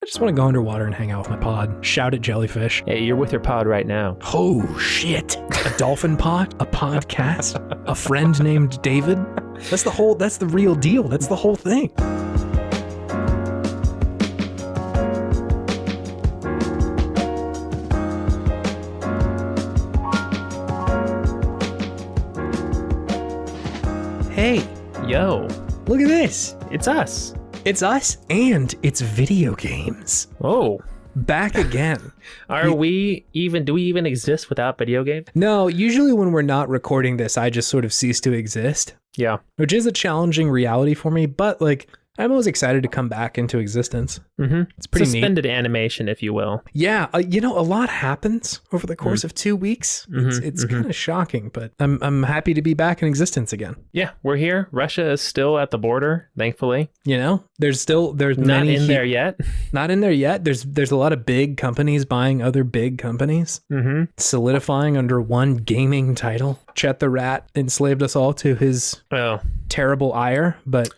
just want to go underwater and hang out with my pod, shout at jellyfish. Hey, you're with your pod right now. Oh, shit. A dolphin pod? A podcast? A friend named David? That's the real deal. That's the whole thing. Hey, Yo, look at this. it's us. It's us and it's video games. Oh, Back again. do we even exist without video games? No, usually when we're not recording this, I just sort of cease to exist, Yeah. which is a challenging reality for me, but like I'm always excited to come back into existence. Mm-hmm. It's pretty neat. Suspended animation, if you will. Yeah, a lot happens over the course of 2 weeks. It's kind of shocking, but I'm happy to be back in existence again. Yeah, we're here. Russia is still at the border, thankfully. You know, there's Not many in there yet. Not in there yet. There's a lot of big companies buying other big companies, solidifying under one gaming title. Chet the Rat enslaved us all to his Oh, terrible ire, but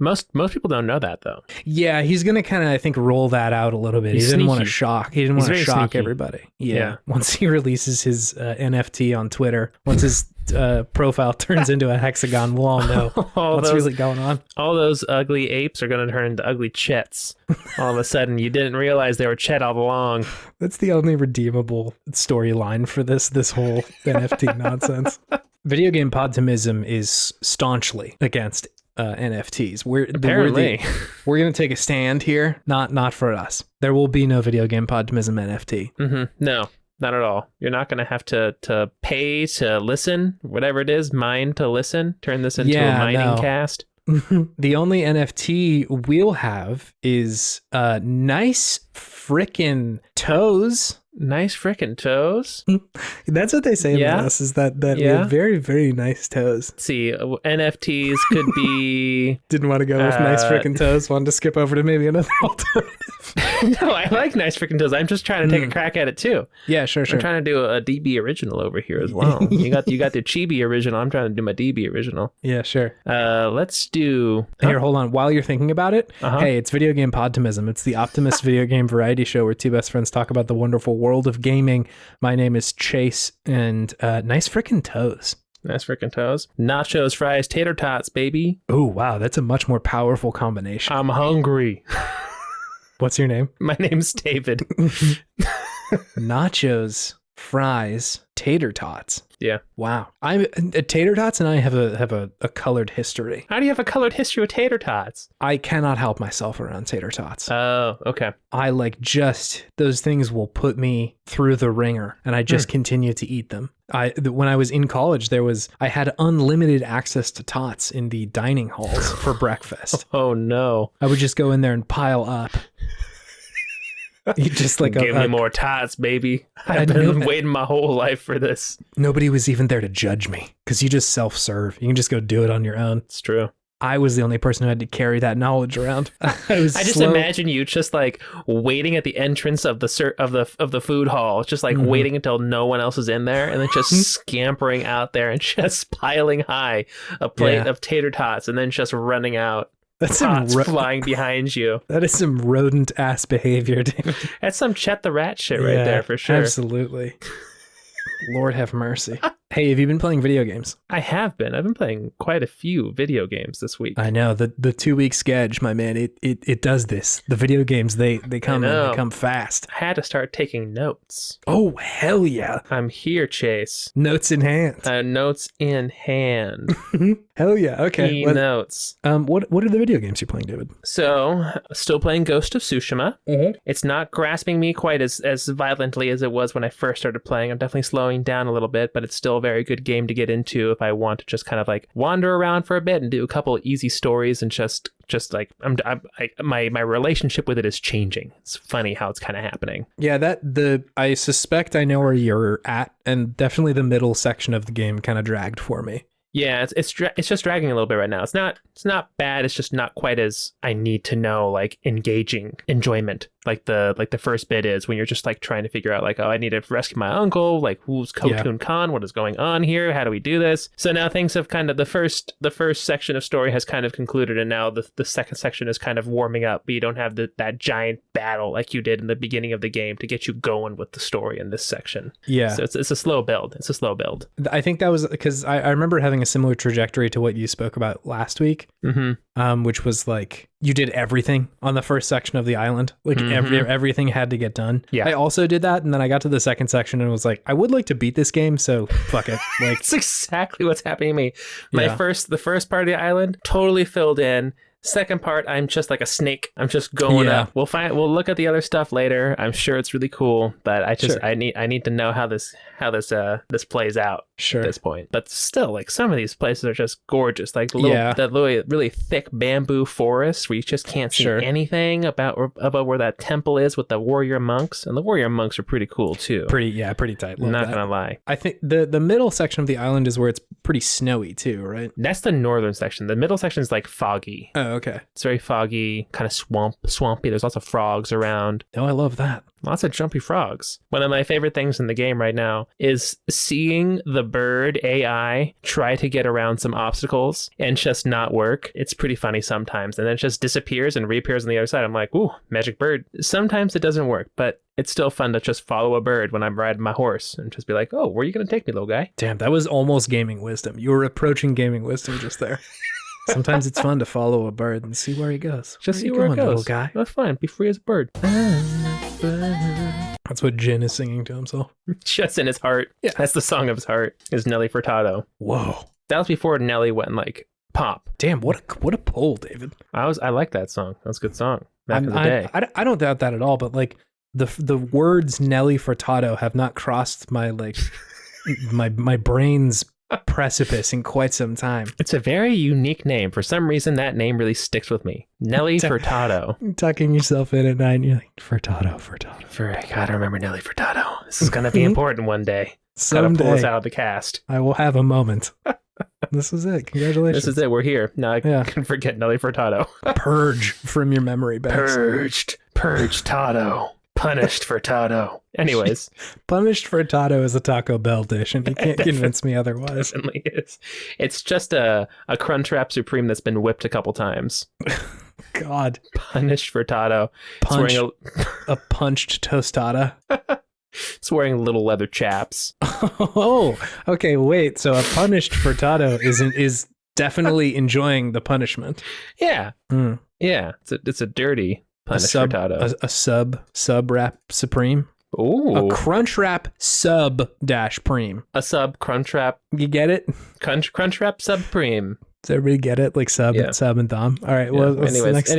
most people don't know that though. yeah, he's gonna kind of, I think, roll that out a little bit. He's He didn't want to sneaky. shock. He didn't He's want to very shock sneaky. everybody. Yeah. Yeah. Once he releases his NFT on Twitter, once his profile turns into a hexagon, we'll all know what's really going on. All those ugly apes are going to turn into ugly Chets. All of a sudden, you didn't realize they were Chet all along. That's the only redeemable storyline for this whole NFT nonsense. Video game podtimism is staunchly against NFTs. Apparently. We're going to take a stand here. Not for us. There will be no video game podtimism NFT. No, not at all. You're not going to have to pay to listen, whatever it is, mine to listen. Turn this into a mining cast. The only NFT we'll have is nice frickin' toes. Nice frickin' toes. That's what they say about us, is that we have very, very nice toes. Let's see, NFTs could be... Didn't want to go with nice frickin' toes. Wanted to skip over to maybe another alternative. No, I like nice frickin' toes. I'm just trying to take a crack at it too. Yeah, sure. I'm trying to do a DB original over here as well. You got the Chibi original. I'm trying to do my DB original. Yeah, sure. Let's do... Here, hold on. While you're thinking about it, hey, it's Video Game Podtimism. It's the Optimist video game variety show where two best friends talk about the wonderful world of gaming. My name is Chase, and nice frickin' toes. Nice frickin' toes. Nachos, fries, tater tots, baby. Oh, wow. That's a much more powerful combination. I'm hungry. What's your name? My name's David. Nachos, fries, tater tots. Yeah. Wow. I'm tater tots and I have a colored history. How do you have a colored history with tater tots? I cannot help myself around tater tots. Oh, okay. I those things will put me through the ringer, and I just continue to eat them. When I was in college, I had unlimited access to tots in the dining halls for breakfast. Oh no. I would just go in there and pile up. You just like give me more tots, baby. I've been waiting my whole life for this. Nobody was even there to judge me because you just self-serve. You can just go do it on your own. It's true. I was the only person who had to carry that knowledge around. I just imagine you just like waiting at the entrance of the food hall, just like waiting until no one else is in there, and then just scampering out there and just piling high a plate of tater tots, and then just running out. That's tots flying behind you. That is some rodent ass behavior, David. That's some Chet the Rat shit right there for sure. Absolutely. Lord have mercy. Hey, have you been playing video games? I have been. I've been playing quite a few video games this week. I know. The 2 week sketch, my man, it does this. The video games, they come fast. I had to start taking notes. Oh, hell yeah. I'm here, Chase. Notes in hand. Notes in hand. Hell yeah. Okay. Notes. What are the video games you're playing, David? So, still playing Ghost of Tsushima. It's not grasping me quite as violently as it was when I first started playing. I'm definitely slowing down a little bit, but it's still a very good game to get into if I want to just kind of like wander around for a bit and do a couple of easy stories and just like my relationship with it is changing. It's funny how it's kind of happening. Yeah, I suspect I know where you're at, and definitely the middle section of the game kind of dragged for me. Yeah, it's just dragging a little bit right now. It's not bad. It's just not quite as I need to know, like engaging enjoyment like the first bit is, when you're just like trying to figure out like, oh, I need to rescue my uncle, like who's Khotun Khan, what is going on here, how do we do this? So now things have kind of, the first section of story has kind of concluded, and now the second section is kind of warming up, but you don't have that giant battle like you did in the beginning of the game to get you going with the story in this section. Yeah, so it's a slow build. I think that was because I remember having a similar trajectory to what you spoke about last week, which was like you did everything on the first section of the island. Like everything had to get done. Yeah. I also did that, and then I got to the second section and was like, I would like to beat this game, so fuck it. Like it's exactly what's happening to me. The first part of the island, totally filled in. Second part, I'm just like a snake. I'm just going up. We'll look at the other stuff later. I'm sure it's really cool, but I need to know how this plays out at this point. But still, like some of these places are just gorgeous. Like that really thick bamboo forest where you just can't see anything about where that temple is with the warrior monks. And the warrior monks are pretty cool too. Pretty tight. I'm not gonna lie. I think the middle section of the island is where it's pretty snowy too, right? That's the northern section. The middle section is like foggy. Oh, okay. It's very foggy, kind of swampy. There's lots of frogs around. Oh, I love that. Lots of jumpy frogs. One of my favorite things in the game right now is seeing the bird AI try to get around some obstacles and just not work. It's pretty funny sometimes. And then it just disappears and reappears on the other side. I'm like, ooh, magic bird. Sometimes it doesn't work, but it's still fun to just follow a bird when I'm riding my horse and just be like, oh, where are you going to take me, little guy? Damn, that was almost gaming wisdom. You were approaching gaming wisdom just there. Sometimes it's fun to follow a bird and see where he goes. Just see where it goes, little guy. That's fine. Be free as a bird. That's what Jin is singing to himself. Just in his heart. Yeah. That's the song of his heart, is Nelly Furtado. Whoa. That was before Nelly went like pop. Damn, what a pull, David. I like that song. That was a good song back in the day. I don't doubt that at all, but like the words Nelly Furtado have not crossed my like my brain's precipice in quite some time. It's a very unique name. For some reason, that name really sticks with me. Nelly Furtado. Tucking yourself in at night and you're like, Furtado. I gotta remember Nelly Furtado. This is gonna be important one day. Someday, gotta pull us out of the cast. I will have a moment. This is it. Congratulations. This is it. We're here. Now I can forget Nelly Furtado. Purge from your memory banks. Purged Tado. Punished for Tado. Anyways. Punished for Tado is a Taco Bell dish, and you can't convince me otherwise. It definitely is. It's just a Crunchwrap Supreme that's been whipped a couple times. God. Punished for Tado. A punched tostada. It's wearing little leather chaps. Oh, okay, wait. So a punished furtado is definitely enjoying the punishment. Yeah. Yeah. It's a dirty punished furtado. A sub wrap supreme. Ooh. A crunch wrap sub dash preem. A sub crunch wrap. You get it? Crunch wrap sub preem. Does everybody get it? Like sub and thumb. All right. Well, what's the next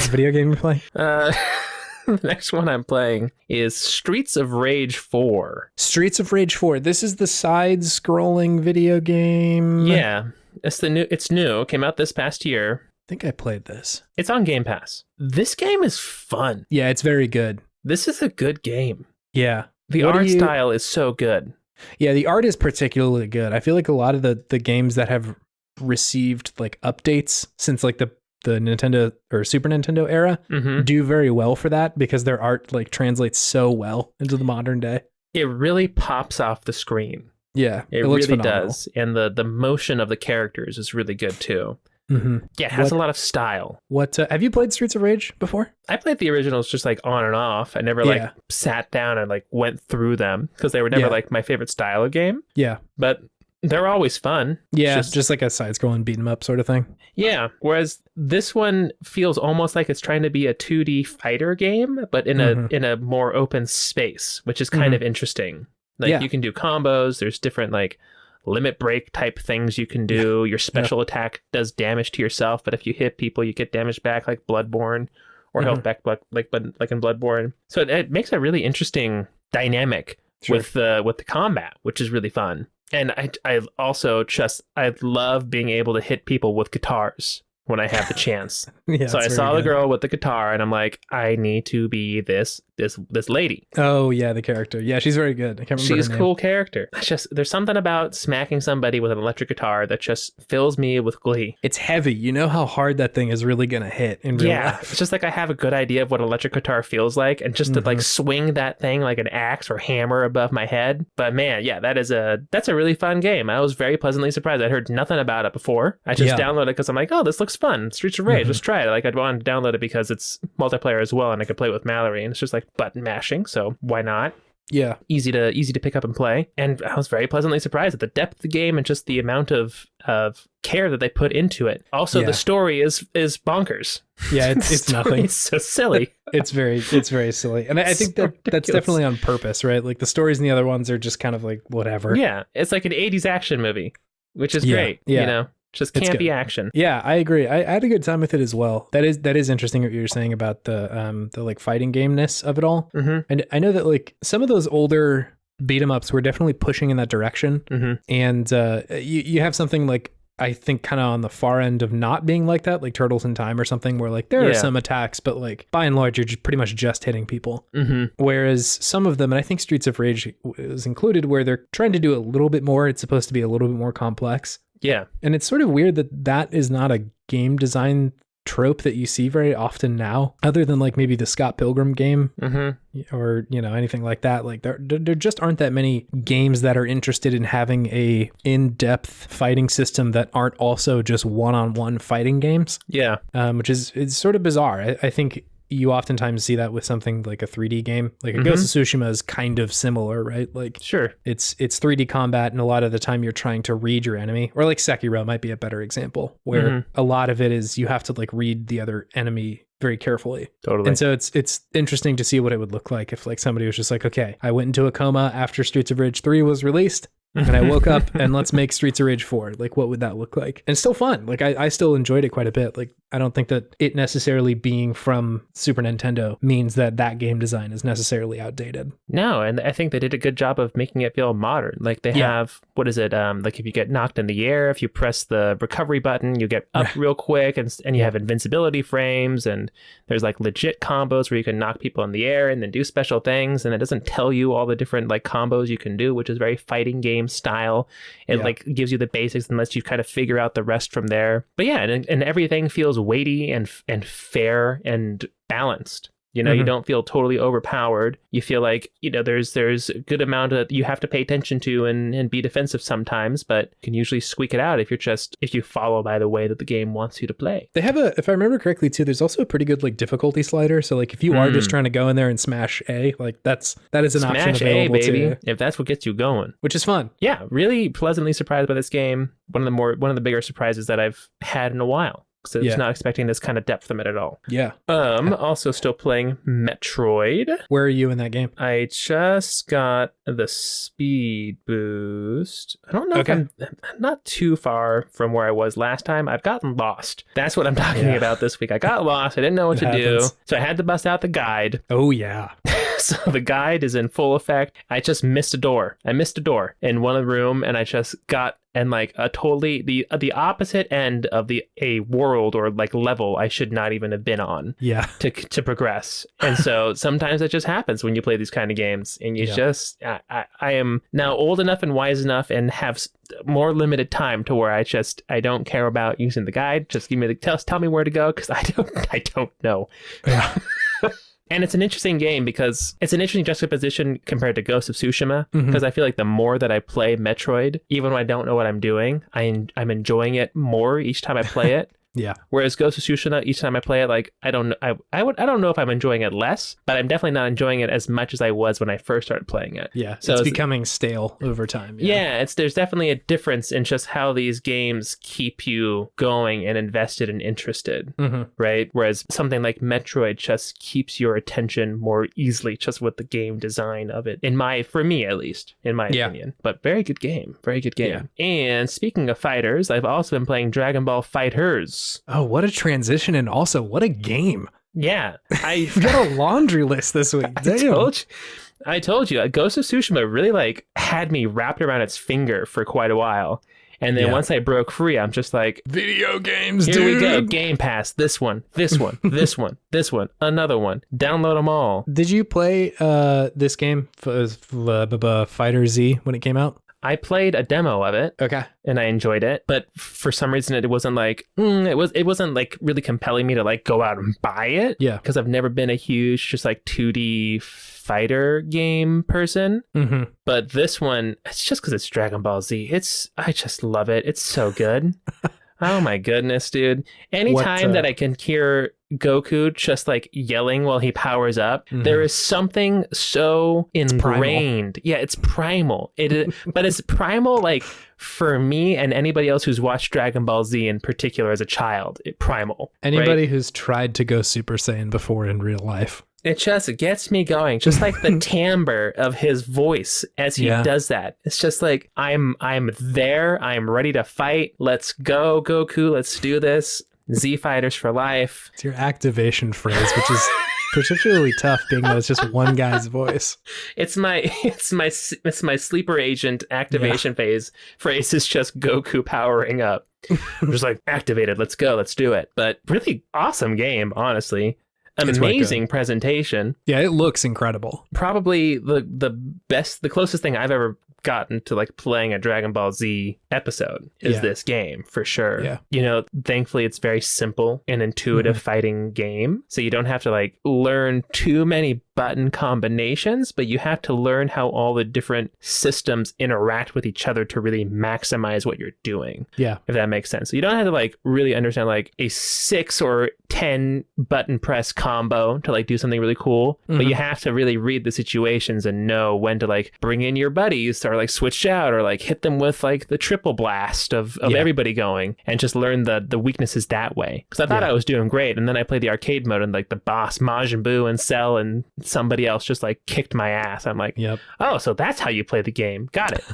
video game you're playing? The next one I'm playing is Streets of Rage 4. Streets of Rage 4. This is the side-scrolling video game. Yeah, it's new. It came out this past year. I think I played this. It's on Game Pass. This game is fun. Yeah, it's very good. This is a good game. Yeah. The art style is so good. Yeah, the art is particularly good. I feel like a lot of the games that have received like updates since like the Nintendo or Super Nintendo era do very well for that because their art like translates so well into the modern day. It really pops off the screen. Yeah, it really phenomenal. Does. And the motion of the characters is really good too. Mm-hmm. Yeah, it has a lot of style. What have you played Streets of Rage before? I played the originals just like on and off. I never like sat down and like went through them because they were never like my favorite style of game. Yeah. But they're always fun. Yeah, just like a side-scrolling beat 'em up sort of thing. Yeah, whereas this one feels almost like it's trying to be a 2D fighter game, but in a more open space, which is kind of interesting. Like you can do combos. There's different like limit break type things you can do. Your special attack does damage to yourself, but if you hit people, you get damage back, like Bloodborne, or health back like in Bloodborne. So it makes a really interesting dynamic with the combat, which is really fun. And I also I love being able to hit people with guitars. when I have the chance. Yeah, So I saw the girl with the guitar, and I'm like, I need to be this lady. Oh yeah, the character. Yeah, she's very good. I can't remember She's her a name. cool character. It's just there's something about smacking somebody with an electric guitar that just fills me with glee. It's heavy. You know how hard that thing is really gonna hit in real life. It's just like I have a good idea of what electric guitar feels like, and just to like swing that thing like an axe or hammer above my head. But man, yeah, that's a really fun game. I was very pleasantly surprised. I'd heard nothing about it before. I just downloaded it because I'm like, oh, this looks fun. Streets of Rage, let's try it. Like I'd want to download it because it's multiplayer as well, and I could play with Mallory, and it's just like button mashing. So why not? Yeah. Easy to pick up and play. And I was very pleasantly surprised at the depth of the game and just the amount of care that they put into it. Also, the story is bonkers. Yeah, it's nothing. It's so silly. It's very silly. And I think that's definitely on purpose, right? Like the stories in the other ones are just kind of like whatever. Yeah, it's like an 80s action movie, which is great. Yeah. You know, just campy action. Yeah, I agree. I had a good time with it as well. That is interesting what you're saying about the like fighting gameness of it all. And I know that like some of those older beat 'em ups were definitely pushing in that direction. And you have something like, I think, kind of on the far end of not being like that, like Turtles in Time or something, where like there are some attacks, but like by and large, you're just pretty much just hitting people. Whereas some of them, and I think Streets of Rage is included, where they're trying to do a little bit more. It's supposed to be a little bit more complex. Yeah. And it's sort of weird that is not a game design trope that you see very often now, other than like maybe the Scott Pilgrim game or, you know, anything like that. Like there just aren't that many games that are interested in having a in-depth fighting system that aren't also just one-on-one fighting games. Yeah. Which is, it's sort of bizarre. I think you oftentimes see that with something like a 3D game. Like a Ghost of Tsushima is kind of similar, right? Like it's 3D combat, and a lot of the time you're trying to read your enemy. Or like Sekiro might be a better example, where a lot of it is you have to like read the other enemy very carefully. Totally. And so it's interesting to see what it would look like if like somebody was just like, okay, I went into a coma after Streets of Rage 3 was released, and I woke up and let's make Streets of Rage 4. Like, what would that look like? And it's still fun. Like, I still enjoyed it quite a bit. Like, I don't think that it necessarily being from Super Nintendo means that game design is necessarily outdated. No, and I think they did a good job of making it feel modern. Like, they have, what is it? Like, if you get knocked in the air, if you press the recovery button, you get up real quick, and you have invincibility frames, and there's like legit combos where you can knock people in the air and then do special things, and it doesn't tell you all the different like combos you can do, which is very fighting game style. It like gives you the basics and lets you kind of figure out the rest from there. But yeah, and everything feels weighty and fair and balanced. You know, you don't feel totally overpowered. You feel like, you know, there's a good amount of you have to pay attention to and be defensive sometimes, but you can usually squeak it out if you follow by the way that the game wants you to play. They have if I remember correctly too, there's also a pretty good like difficulty slider. So like if you are just trying to go in there and smash A, like that is an option available to you. If that's what gets you going. Which is fun. Yeah, really pleasantly surprised by this game. One of the bigger surprises that I've had in a while. So I was not expecting this kind of depth from it at all. Yeah. Also still playing Metroid. Where are you in that game? I just got the speed boost. I don't know if I'm not too far from where I was last time. I've gotten lost. That's what I'm talking about this week. I got lost. I didn't know what to do. So I had to bust out the guide. Oh, yeah. So the guide is in full effect. I just missed a door. I missed a door in one room, and I just got and like a totally the opposite end of a world or like level I should not even have been on. Yeah. To progress. And so sometimes it just happens when you play these kind of games, and you just I am now old enough and wise enough and have more limited time to where I don't care about using the guide. Just give me tell me where to go, because I don't know. Yeah. And it's an interesting game because it's an interesting juxtaposition compared to Ghost of Tsushima, because I feel like the more that I play Metroid, even when I don't know what I'm doing, I'm enjoying it more each time I play it. Yeah. Whereas Ghost of Tsushima, each time I play it, like I don't know if I'm enjoying it less, but I'm definitely not enjoying it as much as I was when I first started playing it. Yeah. So it's becoming stale over time. Yeah. There's definitely a difference in just how these games keep you going and invested and interested, right? Whereas something like Metroid just keeps your attention more easily, just with the game design of it. For me at least, in my opinion. But very good game. Very good game. Yeah. And speaking of fighters, I've also been playing Dragon Ball FighterZ. Oh, what a transition, and also what a game. Yeah. I've got a laundry list this week. Damn. I told you, Ghost of Tsushima really like had me wrapped around its finger for quite a while. And then once I broke free, I'm just like, video games, here we go. Game Pass. This one, this one, this one, this one, another one. Download them all. Did you play this game, FighterZ, when it came out? I played a demo of it. Okay. And I enjoyed it, but for some reason it wasn't like it wasn't like really compelling me to like go out and buy it. Yeah. Because I've never been a huge just like 2D fighter game person. Mm-hmm. But this one, it's just because it's Dragon Ball Z. I just love it. It's so good. Oh my goodness, dude. Anytime that I can hear Goku just like yelling while he powers up, there is something so ingrained. Yeah, it's primal. But it's primal like for me and anybody else who's watched Dragon Ball Z in particular as a child. Primal. Anybody right? who's tried to go Super Saiyan before in real life. It just gets me going. Just like the timbre of his voice as he does that. It's just like, I'm there. I'm ready to fight. Let's go, Goku. Let's do this. Z Fighters for life. It's your activation phrase, which is particularly tough being that it's just one guy's voice. It's my sleeper agent activation phrase is just Goku powering up. I'm just like, activated. Let's go. Let's do it. But really awesome game, honestly. Amazing presentation. Yeah, it looks incredible. Probably the closest thing I've ever gotten to like playing a Dragon Ball Z episode is this game for sure. Yeah. You know, thankfully it's very simple and intuitive fighting game. So you don't have to like learn too many button combinations, but you have to learn how all the different systems interact with each other to really maximize what you're doing. Yeah. If that makes sense. So you don't have to like really understand like a 6 or 10 button press combo to like do something really cool, but you have to really read the situations and know when to like bring in your buddies or like switch out or like hit them with like the triple blast of everybody going and just learn the weaknesses that way. Because I thought I was doing great, and then I played the arcade mode and like the boss Majin Buu and Cell and somebody else just like kicked my ass. I'm like, oh, so that's how you play the game. Got it.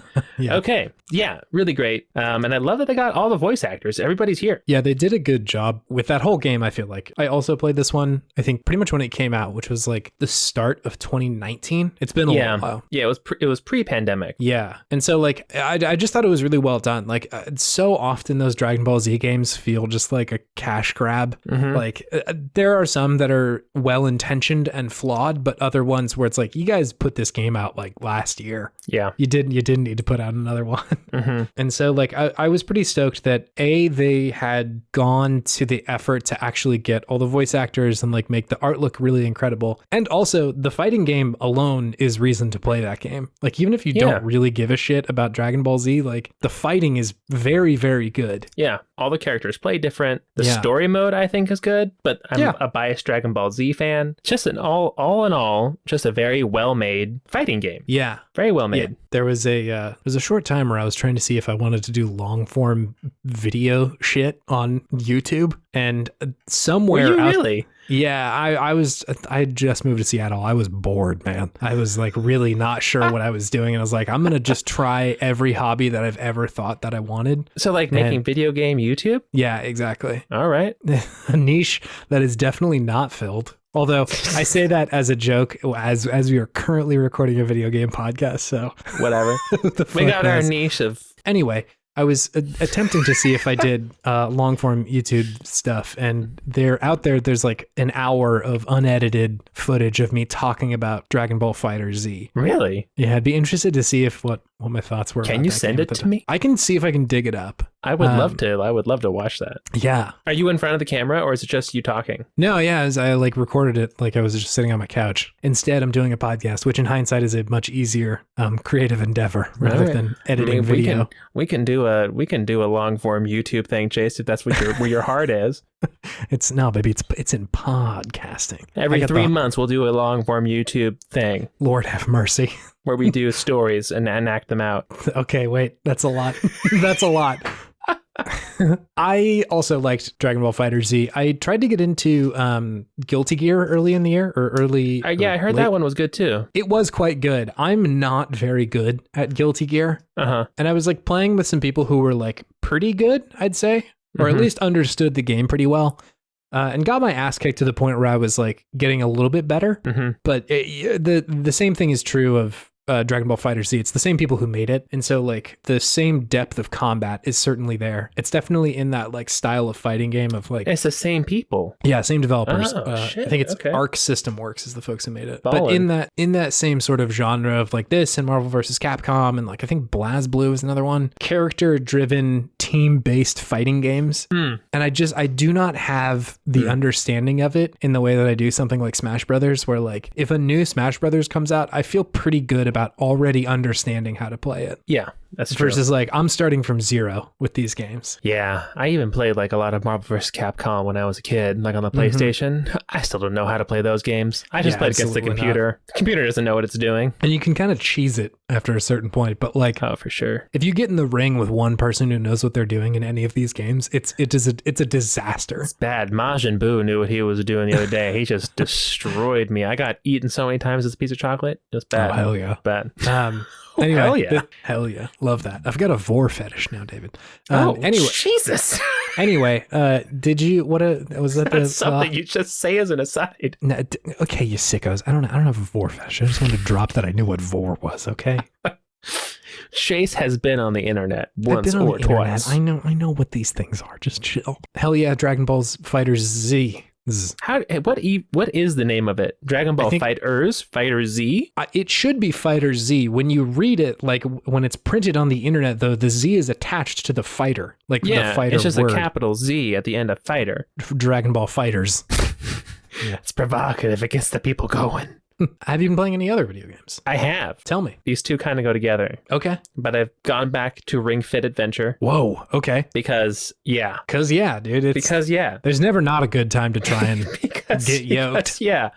Okay. Yeah, really great. And I love that they got all the voice actors. Everybody's here. Yeah, they did a good job with that whole game, I feel like. I also played this one, I think pretty much when it came out, which was like the start of 2019. It's been a little while. Yeah, it was pre-pandemic. Yeah. And so like I just thought it was really well done. Like so often those Dragon Ball Z games feel just like a cash grab. Like there are some that are well intentioned and flawed, but other ones where it's like, you guys put this game out like last year. Yeah. You didn't need to put out another one. And so like I was pretty stoked that they had gone to the effort to actually get all the voice actors and like make the art look really incredible. And also the fighting game alone is reason to play that game. Like even if you don't really give a shit about Dragon Ball Z, like the fighting is very, very good. Yeah. All the characters play different. The story mode I think is good, but I'm a biased Dragon Ball Z fan. Just an all in all, just a very well-made fighting game. Yeah. Very well made. Yeah. There was a short time where I was trying to see if I wanted to do long form video shit on YouTube, and somewhere Were you really? Yeah, I had just moved to Seattle. I was bored, man. I was like really not sure what I was doing. And I was like, I'm going to just try every hobby that I've ever thought that I wanted. So like making video game YouTube? Yeah, exactly. All right. A niche that is definitely not filled. Although I say that as a joke, as we are currently recording a video game podcast. So whatever. We got our niche of... Anyway, I was attempting to see if I did long form YouTube stuff, and there's like an hour of unedited footage of me talking about Dragon Ball FighterZ. Really? Yeah, I'd be interested to see if what my thoughts were. Can you send it to me? I can see if I can dig it up. I would love to. I would love to watch that. Yeah. Are you in front of the camera, or is it just you talking? No, yeah, as I like recorded it like I was just sitting on my couch. Instead, I'm doing a podcast, which in hindsight is a much easier creative endeavor rather than editing video. We can do a long form YouTube thing, Chase, if that's where your heart is. It's in podcasting. Every 3 months we'll do a long form YouTube thing. Lord have mercy. Where we do stories and act them out. Okay, wait, that's a lot. That's a lot. I also liked Dragon Ball FighterZ. I tried to get into Guilty Gear early in the year, or early. I heard that one was good too. It was quite good. I'm not very good at Guilty Gear. And I was like playing with some people who were like pretty good, I'd say, or at least understood the game pretty well. And got my ass kicked to the point where I was like getting a little bit better. But the same thing is true of Dragon Ball FighterZ. It's the same people who made it, and so like the same depth of combat is certainly there. It's definitely in that like style of fighting game of like it's the same people. Yeah, same developers. Shit. I think it's Okay. Arc System Works is the folks who made it. Ballin'. But in that same sort of genre of like this and Marvel vs. Capcom and like I think BlazBlue is another one. Character-driven, team-based fighting games. And I do not have the understanding of it in the way that I do something like Smash Brothers, where like if a new Smash Brothers comes out, I feel pretty good about already understanding how to play it. Yeah, that's true. Versus like I'm starting from zero with these games. Yeah, I even played like a lot of Marvel vs. Capcom when I was a kid, like on the PlayStation. I still don't know how to play those games. I just played against the computer. The computer doesn't know what it's doing. And you can kind of cheese it after a certain point, but like, oh, for sure. If you get in the ring with one person who knows what they're doing in any of these games, it's a disaster. It's bad. Majin Buu knew what he was doing the other day. He just destroyed me. I got eaten so many times as a piece of chocolate. It was bad. Oh, hell yeah. Bad. Anyway, hell yeah. Hell yeah. Love that. I've got a vor fetish now, David. Anyway. Jesus. Anyway, did you, was that That's something you just say as an aside. No, okay, you sickos. I don't have a vor fetish. I just wanted to drop that I knew what vor was, okay? Chase has been on the internet once or twice. I know what these things are. Just chill. Hell yeah, Dragon Ball's FighterZ. What is the name of it? Dragon Ball FighterZ? FighterZ? It should be FighterZ. When you read it, like when it's printed on the internet, though, the Z is attached to the fighter, like the fighter. It's just word. a capital Z at the end of fighter. Dragon Ball Fighters. Yeah. It's provocative. It gets the people going. Have you been playing any other video games? I have. Tell me. These two kind of go together. Okay. But I've gone back to Ring Fit Adventure. Whoa. Okay. Because, yeah. Because, yeah, dude. There's never not a good time to try and get yoked. Yeah.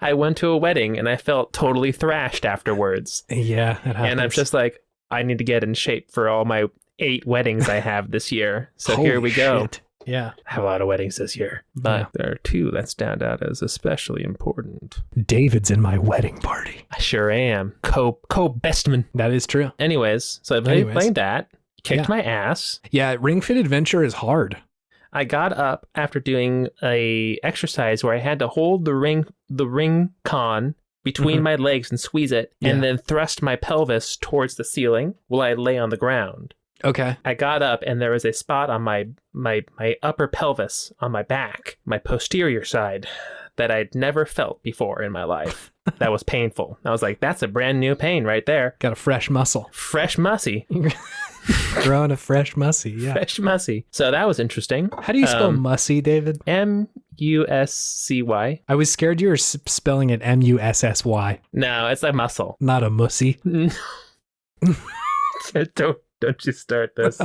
I went to a wedding and I felt totally thrashed afterwards. Yeah, it happens. And I'm just like, I need to get in shape for all my 8 weddings I have this year. So Holy here we go. Shit. Yeah. I have a lot of weddings this year, but there are 2 that stand out as especially important. David's in my wedding party. I sure am. Co-bestman. That is true. Anyways, so I've been playing that, kicked my ass. Yeah, Ring Fit Adventure is hard. I got up after doing a exercise where I had to hold the ring con between my legs and squeeze it, and then thrust my pelvis towards the ceiling while I lay on the ground. Okay. I got up and there was a spot on my upper pelvis on my back, my posterior side, that I'd never felt before in my life. That was painful. I was like, that's a brand new pain right there. Got a fresh muscle. Fresh mussy. Growing a fresh mussy, yeah. Fresh mussy. So that was interesting. How do you spell mussy, David? M-U-S-C-Y. I was scared you were spelling it M-U-S-S-Y. No, it's a muscle. Not a mussy. Don't you start this.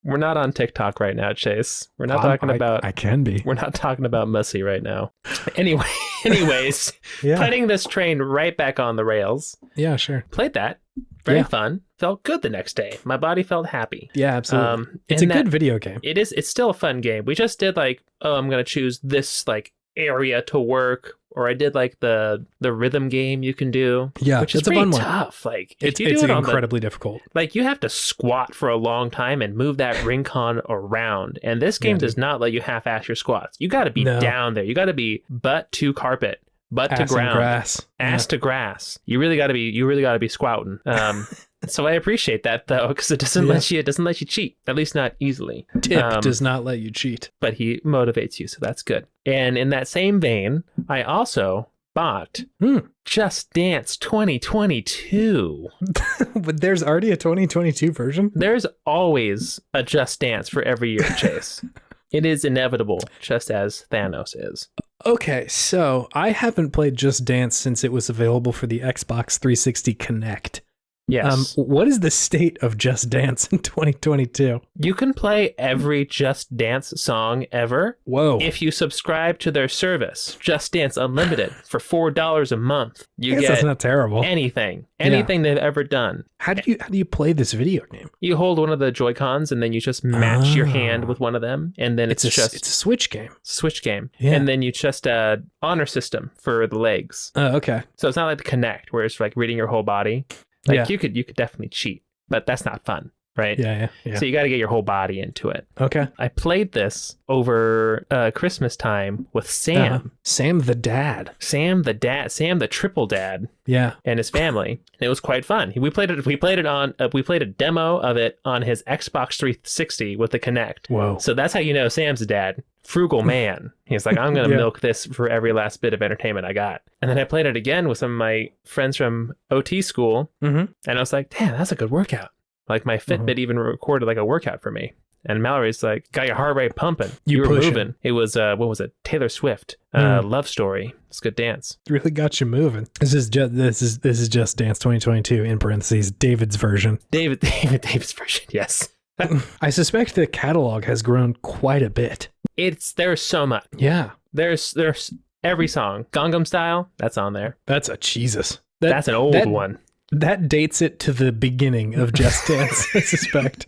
We're not on TikTok right now, Chase. We're not talking about... I can be. We're not talking about mussy right now. Anyways, putting this train right back on the rails. Yeah, sure. Played that. Very fun. Felt good the next day. My body felt happy. Yeah, absolutely. It's a good video game. It is. It's still a fun game. We just did like, I'm going to choose this like area to work. Or I did like the rhythm game you can do, which is pretty tough. Like it's incredibly difficult. Like you have to squat for a long time and move that ring con around. And this game does not let you half-ass your squats. You got to be down there. You got to be butt to carpet, butt to ground, ass to grass. You really got to be squatting. So I appreciate that though, because it doesn't let you cheat, at least not easily. Tip does not let you cheat, but he motivates you, so that's good. And in that same vein, I also bought Just Dance 2022. But there's already a 2022 version? There's always a Just Dance for every year, Chase. It is inevitable, just as Thanos is. Okay, so I haven't played Just Dance since it was available for the Xbox 360 Connect. Yes. What is the state of Just Dance in 2022? You can play every Just Dance song ever. Whoa. If you subscribe to their service, Just Dance Unlimited, for $4 a month. You get that's not terrible. Anything they've ever done. How do you play this video game? You hold one of the Joy-Cons and then you just match your hand with one of them, and then it's a Switch game. Switch game. Yeah. And then you just honor system for the legs. Oh, okay. So it's not like the Kinect where it's like reading your whole body. Like you could definitely cheat, but that's not fun. right? Yeah. So you got to get your whole body into it. Okay. I played this over Christmas time with Sam. Sam the dad. Sam the triple dad. Yeah. And his family. And it was quite fun. We played a demo of it on his Xbox 360 with the Kinect. Whoa. So that's how you know Sam's a dad. Frugal man. He's like, I'm going to milk this for every last bit of entertainment I got. And then I played it again with some of my friends from OT school. And I was like, damn, that's a good workout. Like my Fitbit even recorded like a workout for me. And Mallory's like, got your heart rate pumping. You were moving. It was, what was it? Taylor Swift. Love Story. It's a good dance. Really got you moving. This is just Dance 2022 in parentheses, David's version. David's version. Yes. I suspect the catalog has grown quite a bit. There's so much. Yeah. There's every song. Gangnam Style, that's on there. That's a Jesus. That's an old one. That dates it to the beginning of Just Dance, I suspect.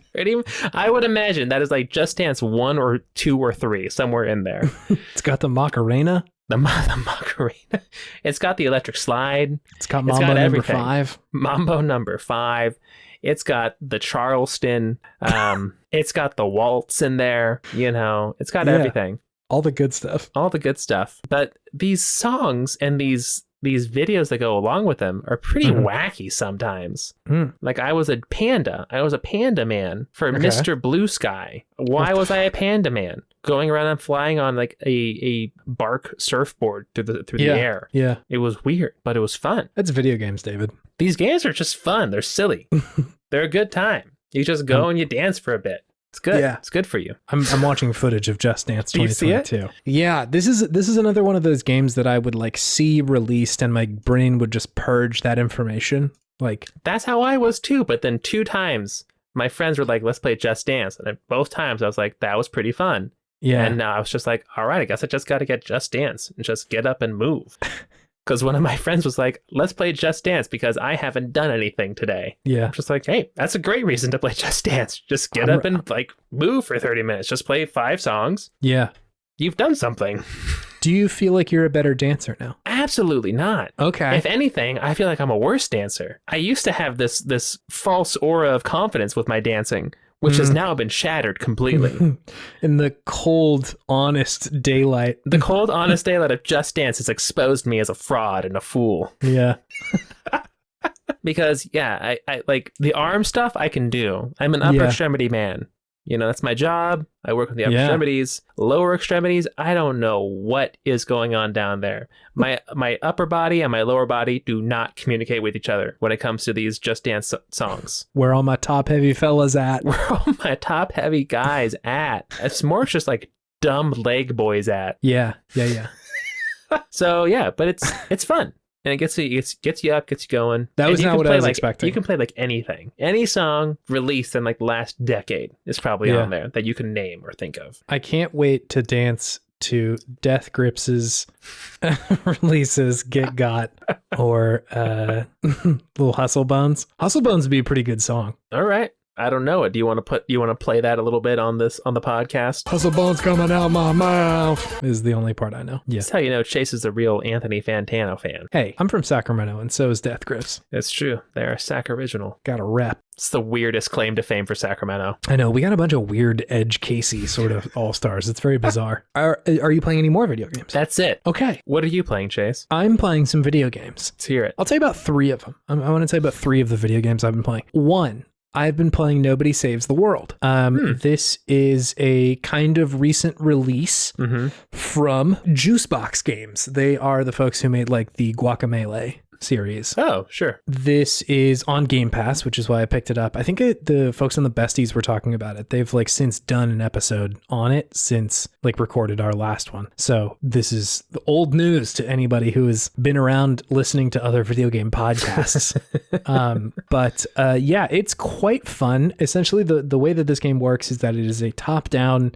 I would imagine that is like Just Dance 1 or 2 or 3, somewhere in there. It's got the Macarena. The Macarena. It's got the electric slide. It's got Mambo number 5. Mambo number 5. It's got the Charleston. It's got the waltz in there. It's got everything. All the good stuff. But these songs and these videos that go along with them are pretty wacky sometimes. Like I was a panda man for Mr. Blue Sky. Why was I a panda man? Going around and flying on like a bark surfboard through the air. Yeah. It was weird, but it was fun. That's video games, David. These games are just fun. They're silly. They're a good time. You just go and you dance for a bit. It's good. Yeah. It's good for you. I'm watching footage of Just Dance 2022. Do you see it? Yeah, this is another one of those games that I would like see released and my brain would just purge that information. Like that's how I was too, but then 2 times my friends were like, let's play Just Dance. And both times I was like, that was pretty fun. Yeah. And I was just like, all right, I guess I just got to get Just Dance and just get up and move. Because one of my friends was like, let's play Just Dance because I haven't done anything today. Yeah. I'm just like, hey, that's a great reason to play Just Dance. Just get up and like move for 30 minutes. Just play 5 songs. Yeah. You've done something. Do you feel like you're a better dancer now? Absolutely not. Okay. If anything, I feel like I'm a worse dancer. I used to have this false aura of confidence with my dancing, which has now been shattered completely. In the cold, honest daylight. The cold, honest daylight of Just Dance has exposed me as a fraud and a fool. Yeah. Because, I like the arm stuff I can do. I'm an upper extremity man. That's my job. I work with the upper extremities. Lower extremities, I don't know what is going on down there. My upper body and my lower body do not communicate with each other when it comes to these Just Dance songs. Where all my top heavy fellas at? Where all my top heavy guys at? It's more just like dumb leg boys at. Yeah. So but it's fun. And it gets you up, gets you going. That was not what I was expecting. You can play like anything. Any song released in like the last decade is probably on there that you can name or think of. I can't wait to dance to Death Grips's releases, Get Got, or Little Hustle Bones. Hustle Bones would be a pretty good song. All right. I don't know it. Do you want to play that a little bit on the podcast? Hustle bones coming out my mouth is the only part I know. Yeah. That's how you know Chase is a real Anthony Fantano fan. Hey, I'm from Sacramento, and so is Death Grips. It's true. They're a Sac original. Got a rep. It's the weirdest claim to fame for Sacramento. I know. We got a bunch of weird Edge Casey sort of all-stars. It's very bizarre. Are you playing any more video games? That's it. Okay. What are you playing, Chase? I'm playing some video games. Let's hear it. I'll tell you about 3 of them. I want to tell you about 3 of the video games I've been playing. 1. I've been playing Nobody Saves the World. This is a kind of recent release from Juicebox Games. They are the folks who made like the Guacamelee series. Oh, sure. This is on Game Pass, which is why I picked it up. I think the folks on the Besties were talking about it. They've like since done an episode on it since like recorded our last one. So this is the old news to anybody who has been around listening to other video game podcasts. But it's quite fun. Essentially, the way that this game works is that it is a top-down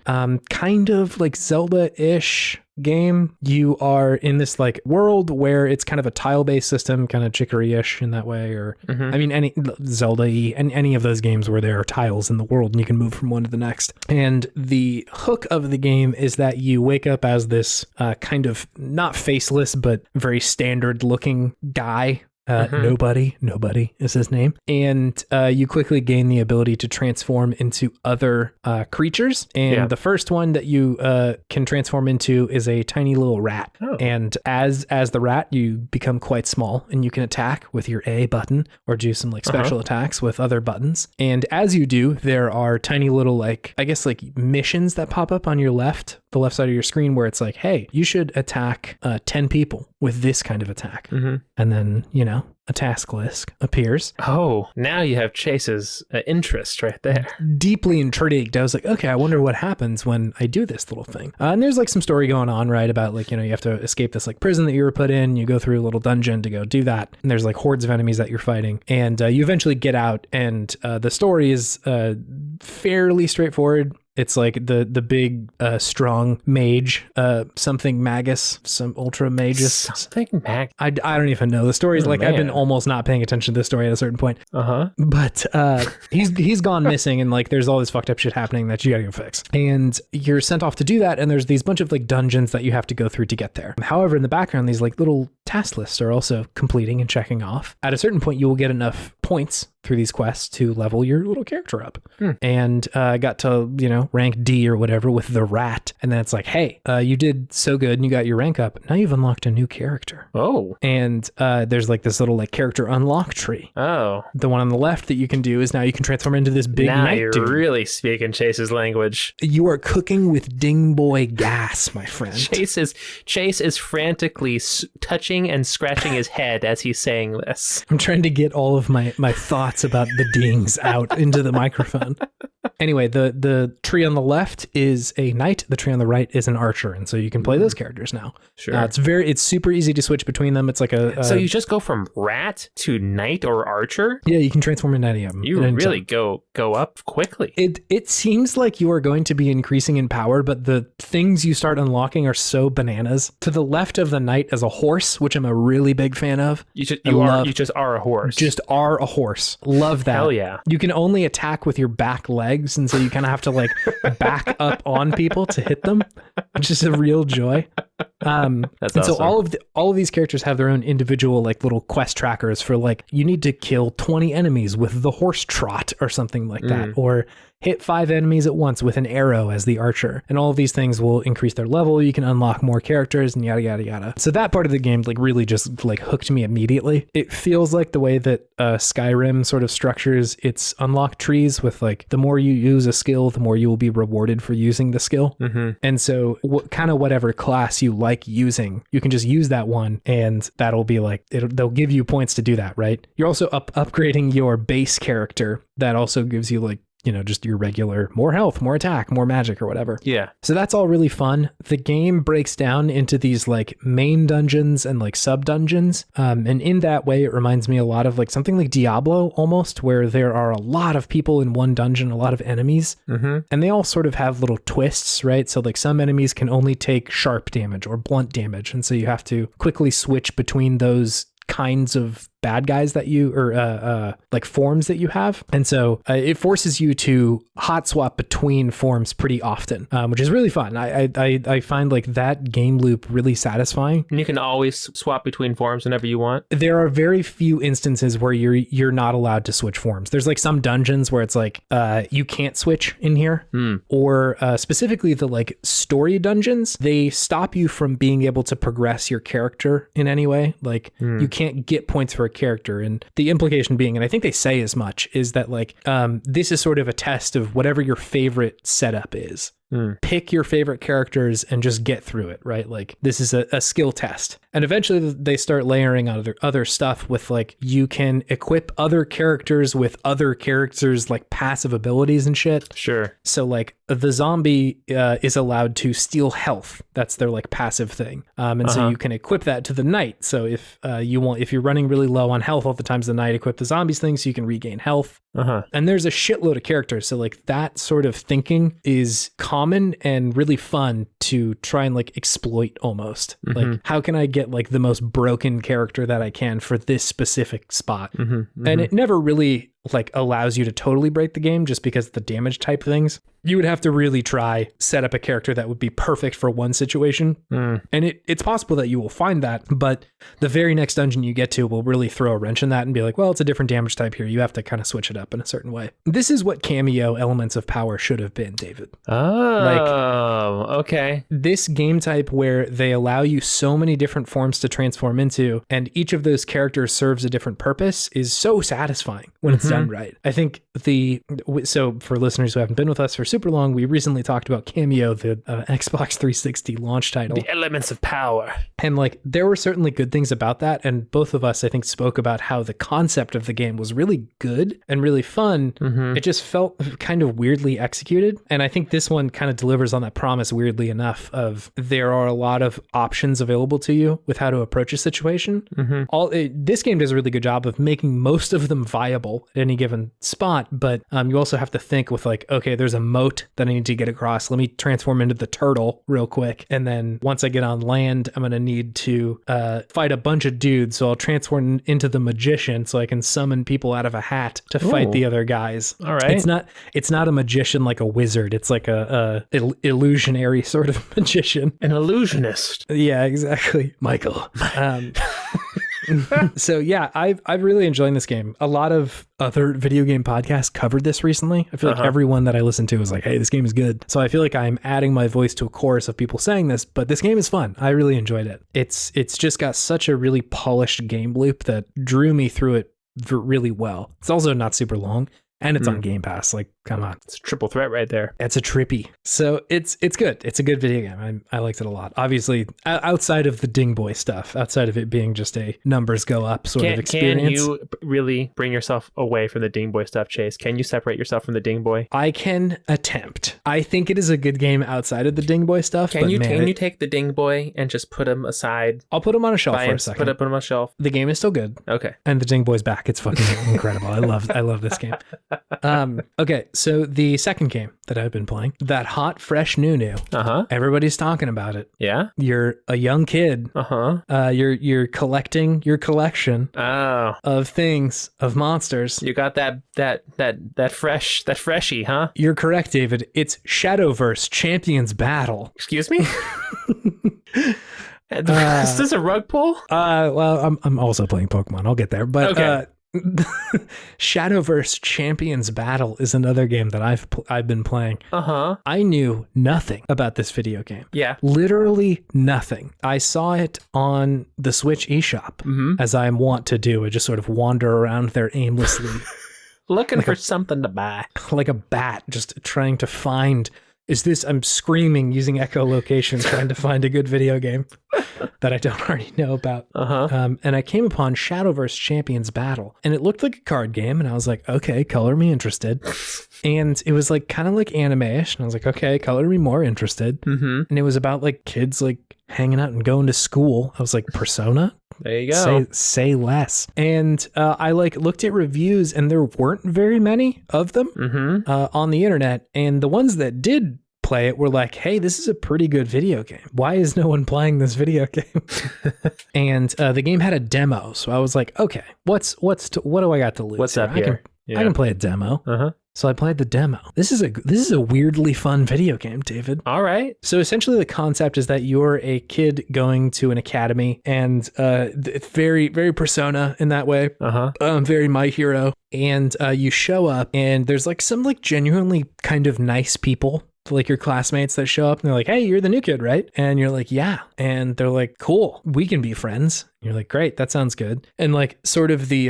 kind of like Zelda-ish game. You are in this like world where it's kind of a tile-based system, kind of Chicory-ish in that way, or I mean any Zelda-y and any of those games where there are tiles in the world and you can move from one to the next. And the hook of the game is that you wake up as this kind of not faceless but very standard looking guy Nobody is his name. And you quickly gain the ability to transform into other creatures. And the first one that you can transform into is a tiny little rat. Oh. And as the rat, you become quite small, and you can attack with your A button or do some like special attacks with other buttons. And as you do, there are tiny little like missions that pop up on the left side of your screen where it's like, hey, you should attack 10 people with this kind of attack. And then, a task list appears. Oh, now you have Chase's interest right there. Deeply intrigued. I was like, okay, I wonder what happens when I do this little thing. And there's like some story going on, right? About like, you have to escape this like prison that you were put in. You go through a little dungeon to go do that. And there's like hordes of enemies that you're fighting. And you eventually get out. And the story is fairly straightforward. It's like the big, strong mage, something magus, some ultra magus. Something mag. I don't even know. The story's like, I've been almost not paying attention to the story at a certain point. But he's gone missing, and like there's all this fucked up shit happening that you gotta go fix. And you're sent off to do that, and there's these bunch of like dungeons that you have to go through to get there. However, in the background, these like little task lists are also completing and checking off. At a certain point, you will get enough points through these quests to level your little character up. And I got to, rank D or whatever with the rat. And then it's like, hey, you did so good and you got your rank up. Now you've unlocked a new character. Oh. And there's like this little like character unlock tree. Oh. The one on the left that you can do is now you can transform into this big now knight you're dude. Really speaking Chase's language. You are cooking with ding boy gas, my friend. Chase is frantically touching and scratching his head as he's saying this. I'm trying to get all of my thoughts about the dings out into the microphone. Anyway, the tree on the left is a knight. The tree on the right is an archer, and so you can play those characters now. Sure. It's super easy to switch between them. It's like so you just go from rat to knight or archer? Yeah, you can transform into any of them. You really go up quickly. It seems like you are going to be increasing in power, but the things you start unlocking are so bananas. To the left of the knight is a horse, which I'm a really big fan of. You just are a horse. Just are a horse. Love that. Hell yeah. You can only attack with your back legs, and so you kind of have to like back up on people to hit them, which is a real joy. That's and awesome. So all of these characters have their own individual like little quest trackers for like, you need to kill 20 enemies with the horse trot or something like that, or hit 5 enemies at once with an arrow as the archer. And all of these things will increase their level. You can unlock more characters and yada, yada, yada. So that part of the game like really just like hooked me immediately. It feels like the way that Skyrim sort of structures its unlock trees with like, the more you use a skill, the more you will be rewarded for using the skill. And so kind of whatever class you like using, you can just use that one, and that'll be like, they'll give you points to do that, right? You're also upgrading your base character. That also gives you like, just your regular more health, more attack, more magic or whatever. Yeah. So that's all really fun. The game breaks down into these like main dungeons and like sub dungeons. And in that way, it reminds me a lot of like something like Diablo almost, where there are a lot of people in one dungeon, a lot of enemies, and they all sort of have little twists, right? So like some enemies can only take sharp damage or blunt damage. And so you have to quickly switch between those kinds of bad guys that you, or like forms that you have. And so it forces you to hot swap between forms pretty often, which is really fun. I find like that game loop really satisfying. And you can always swap between forms whenever you want. There are very few instances where you're not allowed to switch forms. There's like some dungeons where it's like you can't switch in here, or specifically the like story dungeons, they stop you from being able to progress your character in any way. Like you can't get points for a character, and the implication being, and I think they say as much, is that like this is sort of a test of whatever your favorite setup is. Pick your favorite characters and just get through it, right? Like this is a skill test. And eventually they start layering other stuff with like, you can equip other characters with other characters like passive abilities and shit. Sure. So like the zombie is allowed to steal health. That's their like passive thing. And so you can equip that to the knight. So if you're running really low on health all the times, the knight equip the zombies thing so you can regain health. And there's a shitload of characters. So like that sort of thinking is common and really fun to try and like exploit almost. Like how can I get like the most broken character that I can for this specific spot? And it never really like allows you to totally break the game just because of the damage type things. You would have to really try set up a character that would be perfect for one situation. And it's possible that you will find that, but the very next dungeon you get to will really throw a wrench in that and be like, well, it's a different damage type here. You have to kind of switch it up in a certain way. This is what cameo elements of power should have been, David. Okay. This game type where they allow you so many different forms to transform into, and each of those characters serves a different purpose, is so satisfying when it's done right. I think so for listeners who haven't been with us for super long, we recently talked about Cameo, the Xbox 360 launch title. The elements of power. And like, there were certainly good things about that. And both of us, I think, spoke about how the concept of the game was really good and really fun. It just felt kind of weirdly executed. And I think this one kind of delivers on that promise weirdly enough of there are a lot of options available to you with how to approach a situation. This game does a really good job of making most of them viable at any given spot. But you also have to think with like, okay, there's a moat that I need to get across. Let me transform into the turtle real quick. And then once I get on land, I'm going to need to fight a bunch of dudes. So I'll transform into the magician so I can summon people out of a hat to fight the other guys. All right. It's not a magician like a wizard. It's like a illusionary sort of magician. An illusionist. Yeah, exactly. Michael. So yeah, I've really enjoying this game. A lot of other video game podcasts covered this recently. I feel like everyone that I listened to was like, hey, this game is good. So I feel like I'm adding my voice to a chorus of people saying this, but this game is fun. I really enjoyed it. It's just got such a really polished game loop that drew me through it really well. It's also not super long. And it's on Game Pass. Like, come on. It's a triple threat right there. It's a trippy. So it's good. It's a good video game. I liked it a lot. Obviously, outside of the Ding Boy stuff, outside of it being just a numbers go up sort of experience. Can you really bring yourself away from the Ding Boy stuff, Chase? Can you separate yourself from the Ding Boy? I can attempt. I think it is a good game outside of the Ding Boy stuff. Can you take the Ding Boy and just put him aside? I'll put him on a shelf for a second. Put him on a shelf. The game is still good. Okay. And the Ding Boy's back. It's fucking incredible. I love this game. Okay, so the second game that I've been playing, that hot, fresh new. Everybody's talking about it. Yeah. You're a young kid. You're collecting your collection of things, of monsters. You got that freshie, huh? You're correct, David. It's Shadowverse Champions Battle. Excuse me? Is this a rug pull? Well, I'm also playing Pokemon. I'll get there, but okay. Shadowverse Champions Battle is another game that I've been playing. I knew nothing about this video game. Yeah. Literally nothing. I saw it on the Switch eShop, as I am wont to do. I just sort of wander around there aimlessly. Looking for something to buy. Like a bat, just trying to find... I'm screaming using echolocation trying to find a good video game that I don't already know about. And I came upon Shadowverse Champions Battle, and it looked like a card game, and I was like, okay, color me interested. And it was like kind of like anime-ish, and I was like, okay, color me more interested. And it was about like kids like hanging out and going to school. I was like, Persona? There you go. Say less. And I like looked at reviews, and there weren't very many of them on the internet. And the ones that did play it were like, hey, this is a pretty good video game. Why is no one playing this video game? And the game had a demo. So I was like, okay, what do I got to lose? What's up here? I can play a demo. So I played the demo. This is a weirdly fun video game, David. All right. So essentially the concept is that you're a kid going to an academy, and it's very, very Persona in that way. Very My Hero. And you show up, and there's like some like genuinely kind of nice people, like your classmates that show up, and they're like, hey, you're the new kid, right? And you're like, yeah. And they're like, cool, we can be friends. You're like, great, that sounds good. And like sort of the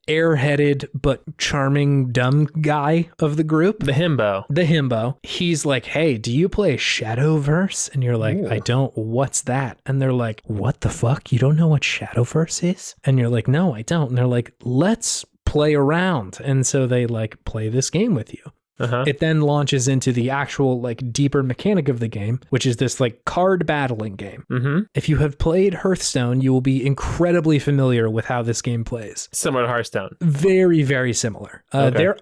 airheaded but charming dumb guy of the group. The himbo. He's like, hey, do you play Shadowverse? And you're like, ooh. I don't. What's that? And they're like, what the fuck? You don't know what Shadowverse is? And you're like, no, I don't. And they're like, let's play around. And so they like play this game with you. It then launches into the actual like deeper mechanic of the game, which is this like card battling game. If you have played Hearthstone, you will be incredibly familiar with how this game plays. Similar to Hearthstone. Very, very similar. There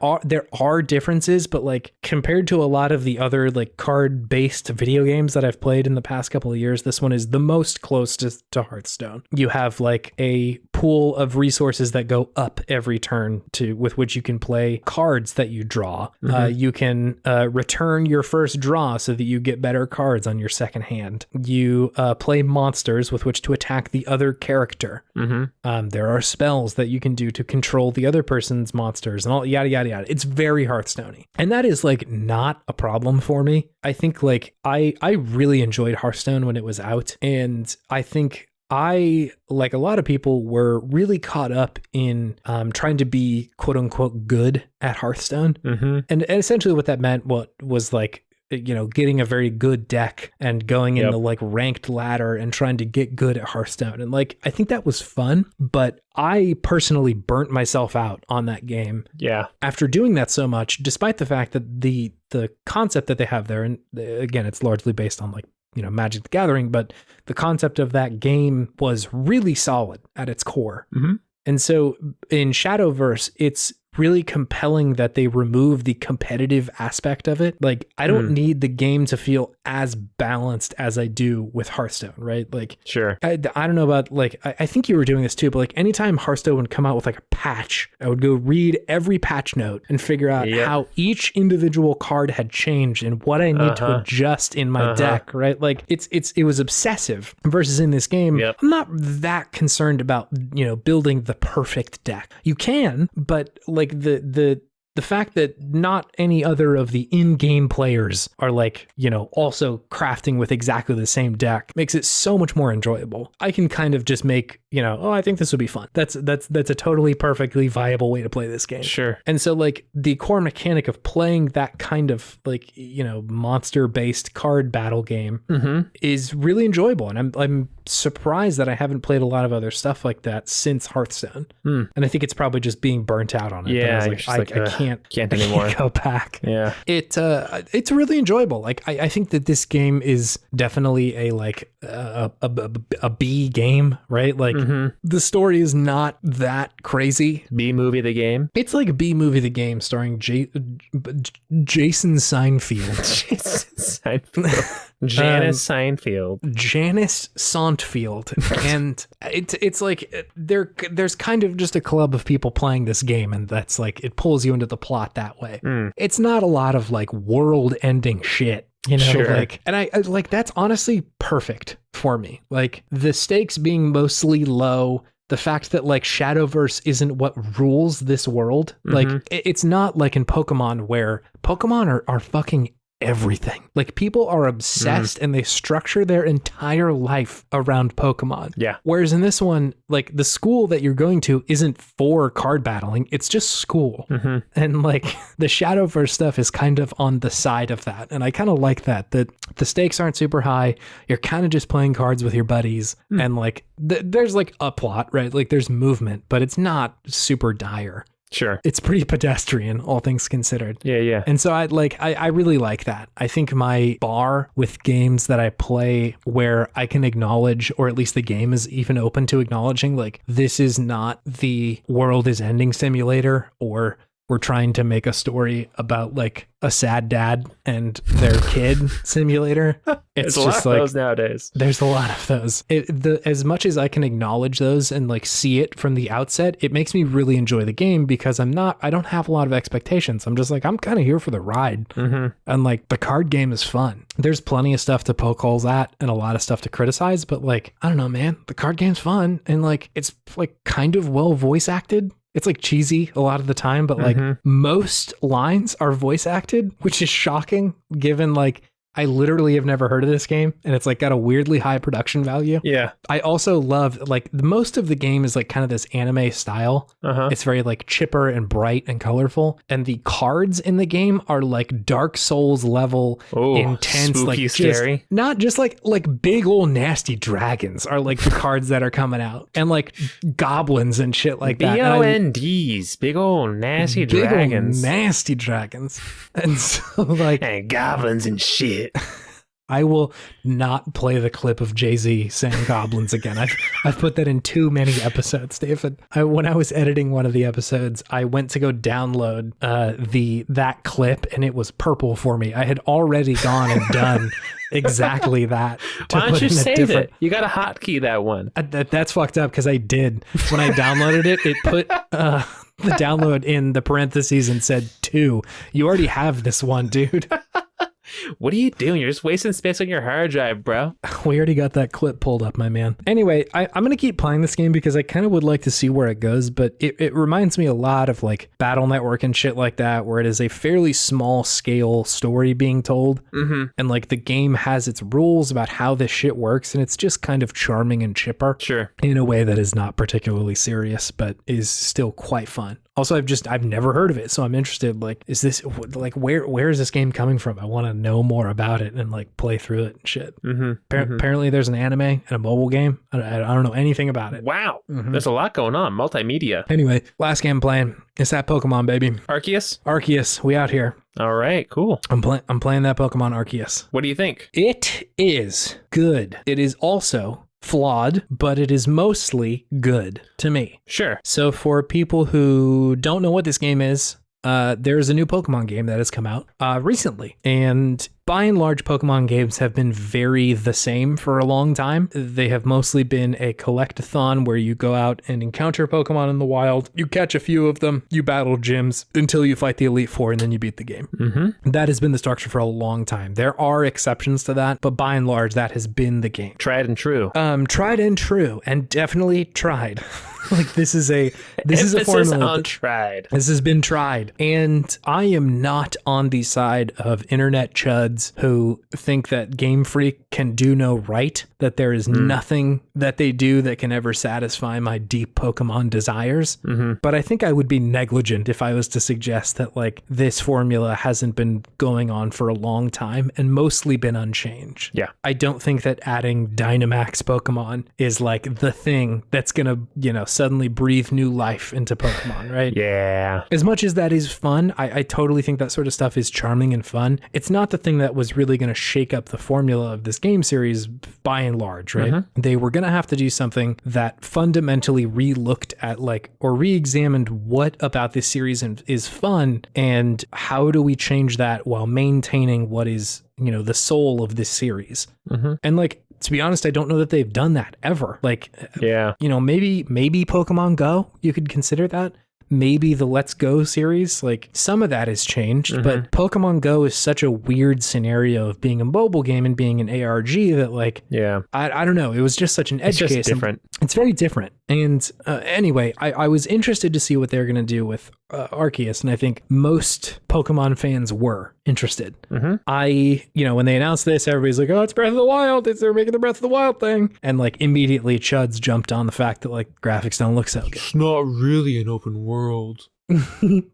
are differences, but like compared to a lot of the other like card based video games that I've played in the past couple of years, this one is the most close to Hearthstone. You have like a pool of resources that go up every turn with which you can play cards that you draw. You can return your first draw so that you get better cards on your second hand. You play monsters with which to attack the other character. There are spells that you can do to control the other person's monsters and all yada yada yada. It's very Hearthstone-y. And that is like not a problem for me. I think like I really enjoyed Hearthstone when it was out, and I think I, like a lot of people, were really caught up in trying to be quote unquote good at Hearthstone. And essentially what that meant was like, you know, getting a very good deck and going in the like ranked ladder and trying to get good at Hearthstone. And like, I think that was fun, but I personally burnt myself out on that game. Yeah. After doing that so much, despite the fact that the concept that they have there, and again, it's largely based on like, you know, Magic the Gathering, but the concept of that game was really solid at its core. And so in Shadowverse, it's really compelling that they remove the competitive aspect of it. Like, I don't need the game to feel as balanced as I do with Hearthstone, right? Like, sure. I don't know about, like, I think you were doing this too, but like anytime Hearthstone would come out with like a patch, I would go read every patch note and figure out how each individual card had changed and what I need to adjust in my deck, right? Like it was obsessive, versus in this game, I'm not that concerned about, you know, building the perfect deck. You can, but like the fact that not any other of the in-game players are like, you know, also crafting with exactly the same deck makes it so much more enjoyable. I can kind of just make, you know, oh, I think this would be fun. That's a totally perfectly viable way to play this game. Sure. And so like the core mechanic of playing that kind of like, you know, monster-based card battle game is really enjoyable. And I'm surprised that I haven't played a lot of other stuff like that since Hearthstone. And I think it's probably just being burnt out on it. Yeah, I can't anymore. I can't go back. Yeah, it's really enjoyable. Like I think that this game is definitely a like a B game, right? Like the story is not that crazy. B movie the game. It's like B movie the game, starring Jason Seinfeld. Jason Seinfeld. Janice Seinfeld. Janice Seinfeld. And it's like there's kind of just a club of people playing this game, and that's like it pulls you into the plot that way. It's not a lot of like world-ending shit, you know, like, and I like that's honestly perfect for me. Like the stakes being mostly low, the fact that like Shadowverse isn't what rules this world. Like it's not like in Pokemon where Pokemon are fucking everything. Like people are obsessed and they structure their entire life around Pokemon. Yeah. Whereas in this one, like the school that you're going to isn't for card battling. It's just school. And like the Shadowverse stuff is kind of on the side of that. And I kind of like that the stakes aren't super high. You're kind of just playing cards with your buddies. And like there's like a plot, right? Like there's movement, but it's not super dire. Sure. It's pretty pedestrian, all things considered. Yeah. And so I really like that. I think my bar with games that I play where I can acknowledge, or at least the game is even open to acknowledging, like this is not the world is ending simulator, or we're trying to make a story about like a sad dad and their kid simulator. It's just a lot like of those nowadays. There's a lot of those. As much as I can acknowledge those and like see it from the outset, it makes me really enjoy the game because I don't have a lot of expectations. I'm just like, I'm kind of here for the ride. And like the card game is fun. There's plenty of stuff to poke holes at and a lot of stuff to criticize, but like, I don't know, man, the card game's fun. And like, it's like kind of well voice acted. It's like cheesy a lot of the time, but like most lines are voice acted, which is shocking given like I literally have never heard of this game, and it's like got a weirdly high production value. Yeah. I also love like most of the game is like kind of this anime style. It's very like chipper and bright and colorful, and the cards in the game are like Dark Souls level intense, spooky, like scary. Not just like big old nasty dragons are like the cards that are coming out, and like goblins and shit like that. BONDs, big old nasty dragons. Big old nasty dragons. And so like and goblins and shit. I will not play the clip of Jay-Z saying goblins again. I've put that in too many episodes, David. When I was editing one of the episodes, I went to go download that clip, and it was purple for me. I had already gone and done exactly that. Why don't you save it? You got to hotkey that one. That's fucked up because I did. When I downloaded it, it put the download in the parentheses and said 2. You already have this one, dude. What are you doing? You're just wasting space on your hard drive, bro. We already got that clip pulled up, my man. Anyway, I'm going to keep playing this game because I kind of would like to see where it goes, but it reminds me a lot of like Battle Network and shit like that, where it is a fairly small scale story being told. And like the game has its rules about how this shit works, and it's just kind of charming and chipper. Sure. In a way that is not particularly serious, but is still quite fun. Also, I've never heard of it, so I'm interested. Like, is this like where is this game coming from? I want to know more about it and like play through it and shit. Apparently, there's an anime and a mobile game. I don't know anything about it. Wow, there's a lot going on. Multimedia. Anyway, last game I'm playing is that Pokemon, baby. Arceus, we out here. All right, cool. I'm playing that Pokemon Arceus. What do you think? It is good. It is also flawed, but it is mostly good to me. Sure. So for people who don't know what this game is, there's a new Pokemon game that has come out recently, and by and large, Pokemon games have been very the same for a long time. They have mostly been a collect-a-thon where you go out and encounter Pokemon in the wild, you catch a few of them, you battle gyms until you fight the Elite Four, and then you beat the game. That has been the structure for a long time. There are exceptions to that, but by and large, that has been the game. Tried and true. Tried and true, and definitely tried. Like this is a formula. On tried. This has been tried, and I am not on the side of internet chuds who think that Game Freak can do no right, that there is nothing that they do that can ever satisfy my deep Pokemon desires. But I think I would be negligent if I was to suggest that like this formula hasn't been going on for a long time and mostly been unchanged. Yeah. I don't think that adding Dynamax Pokemon is like the thing that's gonna, suddenly breathe new life into Pokemon, right? Yeah. As much as that is fun, I totally think that sort of stuff is charming and fun. It's not the thing that was really going to shake up the formula of this game series by and large, right? They were going to have to do something that fundamentally re-looked at or re-examined what about this series is fun, and how do we change that while maintaining what is, the soul of this series. And to be honest, I don't know that they've done that ever. Maybe Pokemon Go, you could consider that. Maybe the Let's Go series, some of that has changed, but Pokemon Go is such a weird scenario of being a mobile game and being an ARG that I don't know. It was just such an edge case. It's different. It's very different. And anyway, I was interested to see what they're going to do with Arceus, and I think most Pokemon fans were interested. When they announced this, everybody's like, oh, it's Breath of the Wild. They're making the Breath of the Wild thing. And immediately chuds jumped on the fact that graphics don't look so good. It's not really an open world.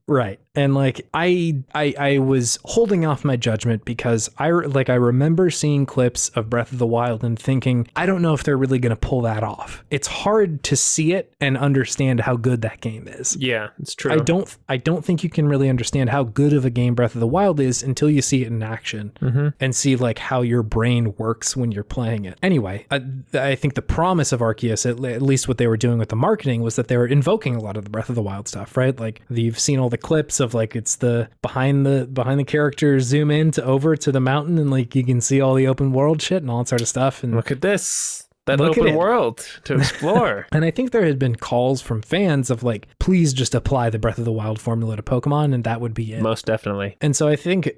Right. And I was holding off my judgment because I remember seeing clips of Breath of the Wild and thinking, I don't know if they're really going to pull that off. It's hard to see it and understand how good that game is. Yeah, it's true. I don't think you can really understand how good of a game Breath of the Wild is until you see it in action and see how your brain works when you're playing it. Anyway, I think the promise of Arceus, at least what they were doing with the marketing, was that they were invoking a lot of the Breath of the Wild stuff, right? You've seen all the clips of it's the behind the character zoom in to over to the mountain, and you can see all the open world shit and all that sort of stuff. And look at this. That open world to explore. And I think there had been calls from fans of please just apply the Breath of the Wild formula to Pokemon, and that would be it. Most definitely. And so I think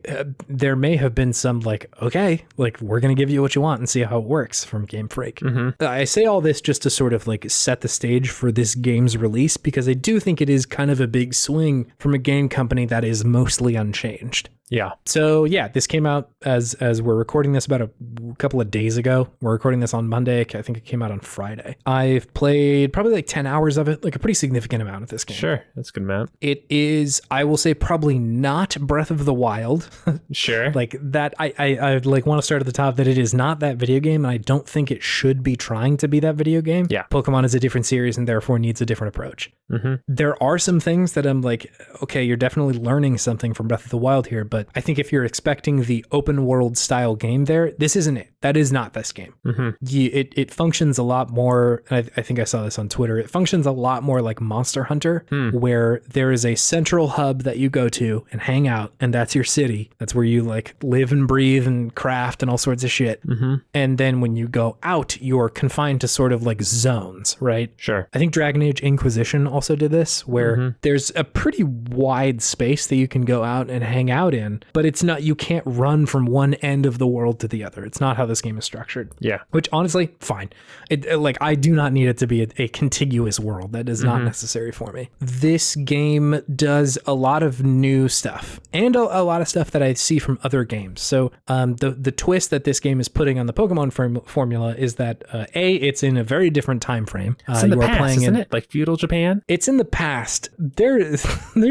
there may have been some okay, we're going to give you what you want and see how it works from Game Freak. I say all this just to sort of set the stage for this game's release, because I do think it is kind of a big swing from a game company that is mostly unchanged. Yeah. So yeah, this came out as we're recording this about a couple of days ago. We're recording this on Monday. I think it came out on Friday. I've played probably like 10 hours of it, like a pretty significant amount of this game. Sure. That's a good amount. It is, I will say, probably not Breath of the Wild. Sure. Like that, I like want to start at the top that it is not that video game, and I don't think it should be trying to be that video game. Yeah. Pokemon is a different series and therefore needs a different approach. Mm-hmm. There are some things that I'm like, okay, you're definitely learning something from Breath of the Wild here, but I think if you're expecting the open world style game there, this isn't it. That is not this game. Mm-hmm. It functions a lot more, and I think I saw this on Twitter, it functions a lot more like Monster Hunter, where there is a central hub that you go to and hang out, and that's your city. That's where you like live and breathe and craft and all sorts of shit. Mm-hmm. And then when you go out, you're confined to sort of like zones, right? Sure. I think Dragon Age Inquisition also did this, where there's a pretty wide space that you can go out and hang out in, but it's not, you can't run from one end of the world to the other. It's not how this game is structured. Yeah. Which honestly, fine. Like I do not need it to be a contiguous world. That is not necessary for me. This game does a lot of new stuff and a lot of stuff that I see from other games. So the twist that this game is putting on the Pokemon formula is that it's in a very different time frame. It's in the past, isn't it? Like feudal Japan? It's in the past. There's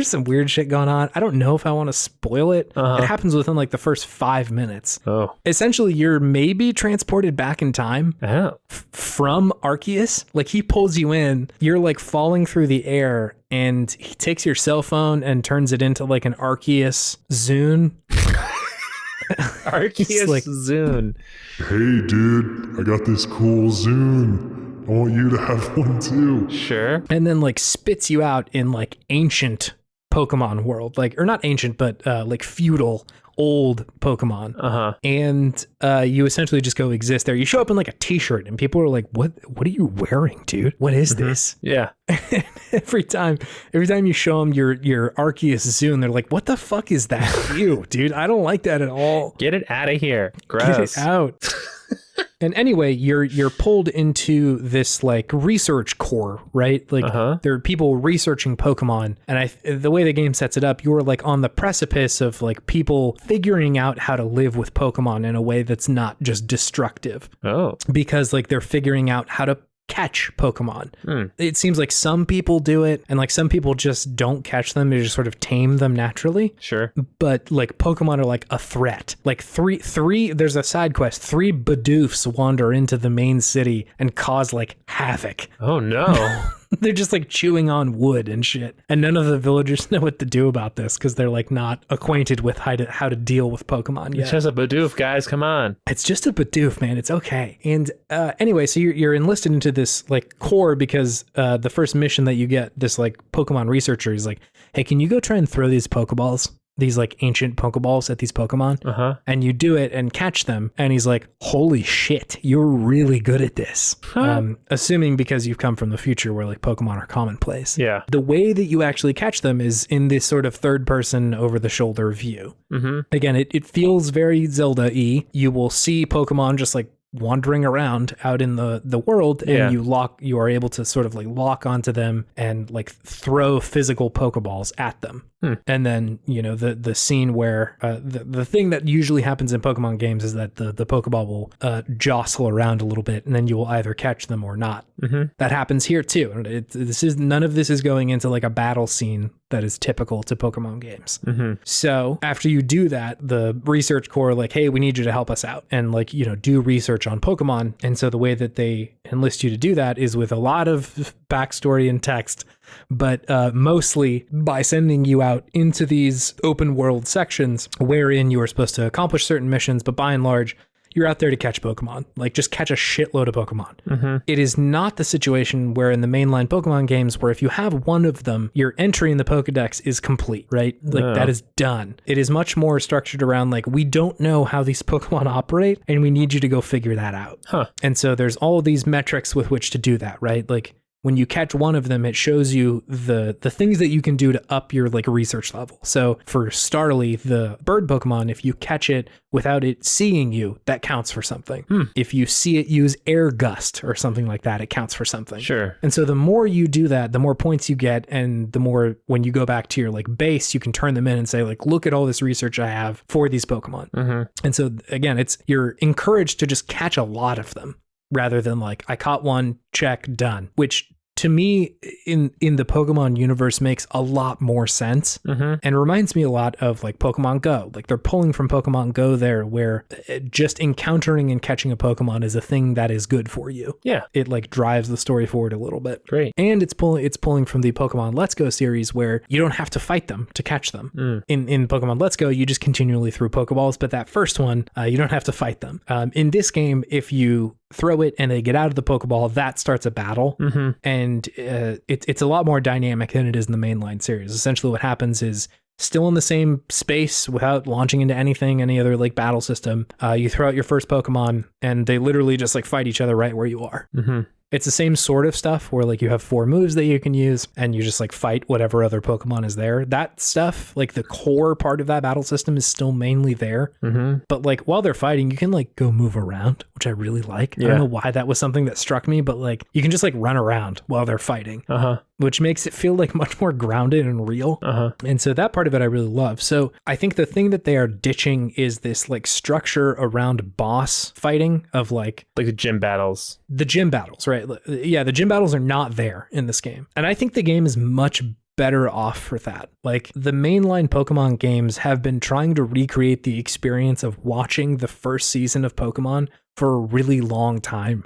some weird shit going on. I don't know if I want to spoil it. It happens within like the first 5 minutes. Oh. Essentially, you're maybe transported back in time Oh. from Arceus. Like he pulls you in, you're like falling through the air, and he takes your cell phone and turns it into like an Arceus Zune. Arceus like, Zune. Hey, dude, I got this cool Zune. I want you to have one too. Sure. And then like spits you out in like ancient Pokemon world, like, or not ancient, but like feudal old Pokemon. And you essentially just go exist there. You show up in like a t-shirt and people are like, what are you wearing, dude? What is this? Yeah. every time you show them your Arceus Zune, they're like, what the fuck is that? You, dude, I don't like that at all. Get it out of here. Gross. Get it out. And anyway, you're pulled into this like research core, right? Like there are people researching Pokemon, and the way the game sets it up, you're like on the precipice of like people figuring out how to live with Pokemon in a way that's not just destructive. Oh. Because like they're figuring out how to catch Pokemon. It seems like some people do it, and like some people just don't catch them. They just sort of tame them naturally. Sure. But like Pokemon are like a threat. Like three there's a side quest. 3 Bidoofs wander into the main city and cause like havoc. Oh no. They're just like chewing on wood and shit. And none of the villagers know what to do about this because they're like not acquainted with how to deal with Pokemon yet. It's just a Bidoof, guys. Come on. It's just a Bidoof, man. It's okay. And anyway, so you're enlisted into this like core because the first mission that you get, this like Pokemon researcher is like, hey, can you go try and throw these Pokeballs? These like ancient Pokeballs at these Pokemon. And you do it and catch them. And he's like, holy shit, you're really good at this. Assuming because you've come from the future where like Pokemon are commonplace. Yeah. The way that you actually catch them is in this sort of third person over the shoulder view. Again, it feels very Zelda-y. You will see Pokemon just like wandering around out in the world, and you are able to sort of like lock onto them and like throw physical Pokeballs at them. And then, you know, the scene where the thing that usually happens in Pokemon games is that the Pokeball will jostle around a little bit, and then you will either catch them or not. That happens here too. None of this is going into like a battle scene that is typical to Pokemon games. So after you do that, the research core like, hey, we need you to help us out and like, you know, do research on Pokemon. And so the way that they enlist you to do that is with a lot of backstory and text, but mostly by sending you out into these open world sections wherein you are supposed to accomplish certain missions, but by and large, you're out there to catch Pokemon, like just catch a shitload of Pokemon. It is not the situation where in the mainline Pokemon games where if you have one of them, your entry in the Pokedex is complete, right? Like that is done. It is much more structured around like, we don't know how these Pokemon operate and we need you to go figure that out. And so there's all of these metrics with which to do that, right? Like when you catch one of them, it shows you the things that you can do to up your like research level. So for Starly, the bird Pokemon, if you catch it without it seeing you, that counts for something. If you see it use Air Gust or something like that, it counts for something. Sure. And so the more you do that, the more points you get, and the more when you go back to your like base, you can turn them in and say like, look at all this research I have for these Pokemon. And so again, you're encouraged to just catch a lot of them rather than like, I caught one, check, done, which to me in the Pokemon universe makes a lot more sense and reminds me a lot of like Pokemon Go. Like they're pulling from Pokemon Go there, where just encountering and catching a Pokemon is a thing that is good for you. Yeah. It like drives the story forward a little bit. Great. And it's pulling from the Pokemon Let's Go series, where you don't have to fight them to catch them. In Pokemon Let's Go, you just continually throw Pokeballs, but that first one, you don't have to fight them. In this game, if you throw it and they get out of the Pokeball, that starts a battle. And it's a lot more dynamic than it is in the mainline series. Essentially what happens is, still in the same space without launching into any other like battle system, you throw out your first Pokemon and they literally just like fight each other right where you are. It's the same sort of stuff where like you have 4 moves that you can use and you just like fight whatever other Pokemon is there. That stuff, like the core part of that battle system, is still mainly there. But like while they're fighting, you can like go move around, which I really like. I don't know why that was something that struck me, but like you can just like run around while they're fighting, which makes it feel like much more grounded and real. And so that part of it I really love. So I think the thing that they are ditching is this like structure around boss fighting of like the gym battles. The gym battles, right? Yeah, the gym battles are not there in this game. And I think the game is much better off for that. Like the mainline Pokemon games have been trying to recreate the experience of watching the first season of Pokemon for a really long time,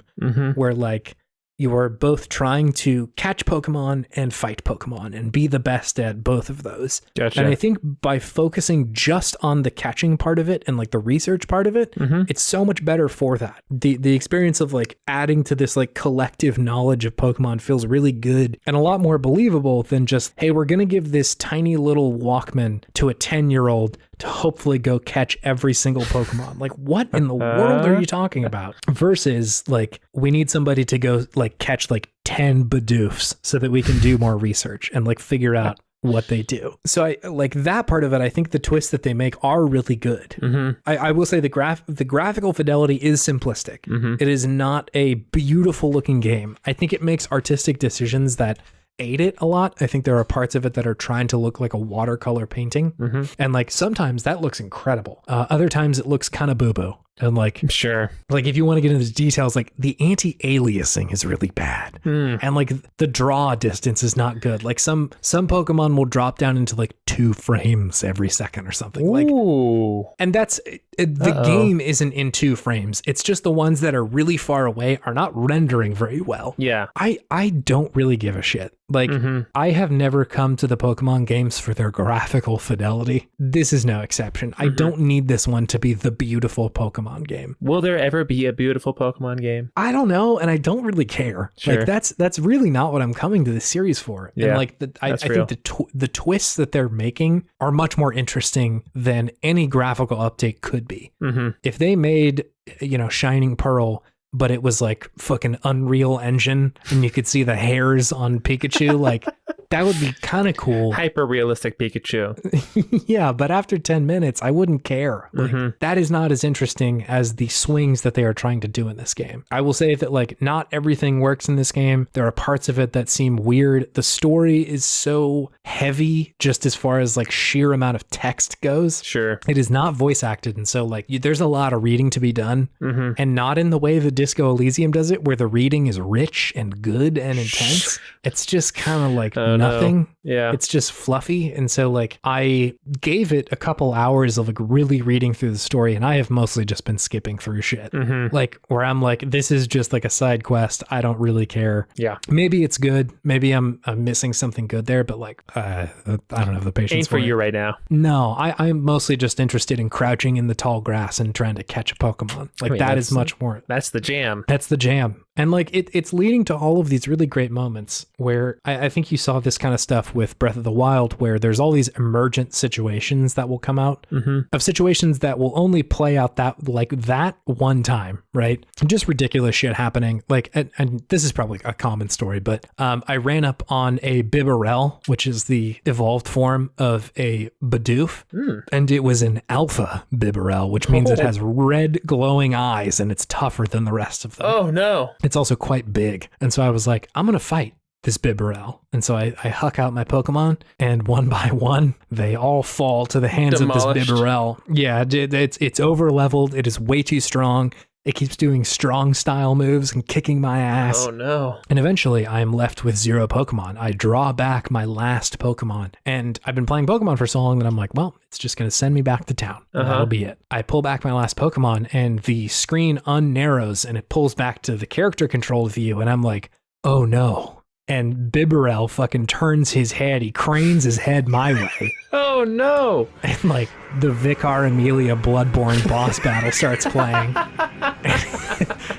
where like you are both trying to catch Pokemon and fight Pokemon and be the best at both of those. Gotcha. And I think by focusing just on the catching part of it and like the research part of it, it's so much better for that. The experience of like adding to this like collective knowledge of Pokemon feels really good and a lot more believable than just, hey, we're going to give this tiny little Walkman to a 10-year-old to hopefully go catch every single Pokemon. Like, what in the world are you talking about? Versus, like, we need somebody to go, like, catch, like, 10 Bidoofs so that we can do more research and, like, figure out what they do. So, I like that part of it. I think the twists that they make are really good. I will say the graphical fidelity is simplistic. It is not a beautiful looking game. I think it makes artistic decisions that aid it a lot. I think there are parts of it that are trying to look like a watercolor painting. And like sometimes that looks incredible. Other times it looks kind of boo-boo. And like, sure, like if you want to get into the details, like the anti-aliasing is really bad. And like the draw distance is not good. Like some Pokemon will drop down into like 2 frames every second or something. Ooh. Like, and that's the game isn't in 2 frames. It's just the ones that are really far away are not rendering very well. Yeah. I don't really give a shit. Like I have never come to the Pokemon games for their graphical fidelity. This is no exception. I don't need this one to be the beautiful Pokemon game. Will there ever be a beautiful Pokemon game? I don't know, and I don't really care. Sure. Like that's really not what I'm coming to this series for. Yeah, and like I think the twists that they're making are much more interesting than any graphical update could be. If they made, Shining Pearl, but it was like fucking Unreal Engine and you could see the hairs on Pikachu, like that would be kind of cool. Hyper realistic Pikachu. Yeah, but after 10 minutes, I wouldn't care. Like that is not as interesting as the swings that they are trying to do in this game. I will say that like not everything works in this game. There are parts of it that seem weird. The story is so heavy just as far as like sheer amount of text goes. Sure. It is not voice acted. And so like there's a lot of reading to be done and not in the way the Disco Elysium does it, where the reading is rich and good and intense. It's just kind of like nothing. Yeah. It's just fluffy. And so like I gave it a couple hours of like really reading through the story, and I have mostly just been skipping through shit. Like where I'm like, this is just like a side quest. I don't really care. Yeah. Maybe it's good. Maybe I'm missing something good there, but like I don't have the patience. Ain't for you right now. No, I'm mostly just interested in crouching in the tall grass and trying to catch a Pokemon. Like that is much more. That's the jam. That's the jam. And like it's leading to all of these really great moments where I think you saw this kind of stuff with Breath of the Wild, where there's all these emergent situations that will come out of situations that will only play out that one time, right? Just ridiculous shit happening. Like, and this is probably a common story, but I ran up on a Bibarel, which is the evolved form of a Bidoof, and it was an alpha Bibarel, which means it has red glowing eyes and it's tougher than the rest of them. Oh no. It's also quite big. And so I was like, I'm going to fight this Bibarel. And so I huck out my Pokemon, and one by one, they all fall to the hands Demolished. of this Bibarel. Yeah, it's over leveled. It is way too strong. It keeps doing strong style moves and kicking my ass. Oh no. And eventually I am left with 0 Pokemon. I draw back my last Pokemon, and I've been playing Pokemon for so long that I'm like, well, it's just going to send me back to town. That'll be it. I pull back my last Pokemon, and the screen unnarrows and it pulls back to the character control view. And I'm like, oh no. And Bibarel fucking turns his head. He cranes his head my way. Oh no. And like the Vicar Amelia Bloodborne boss battle starts playing.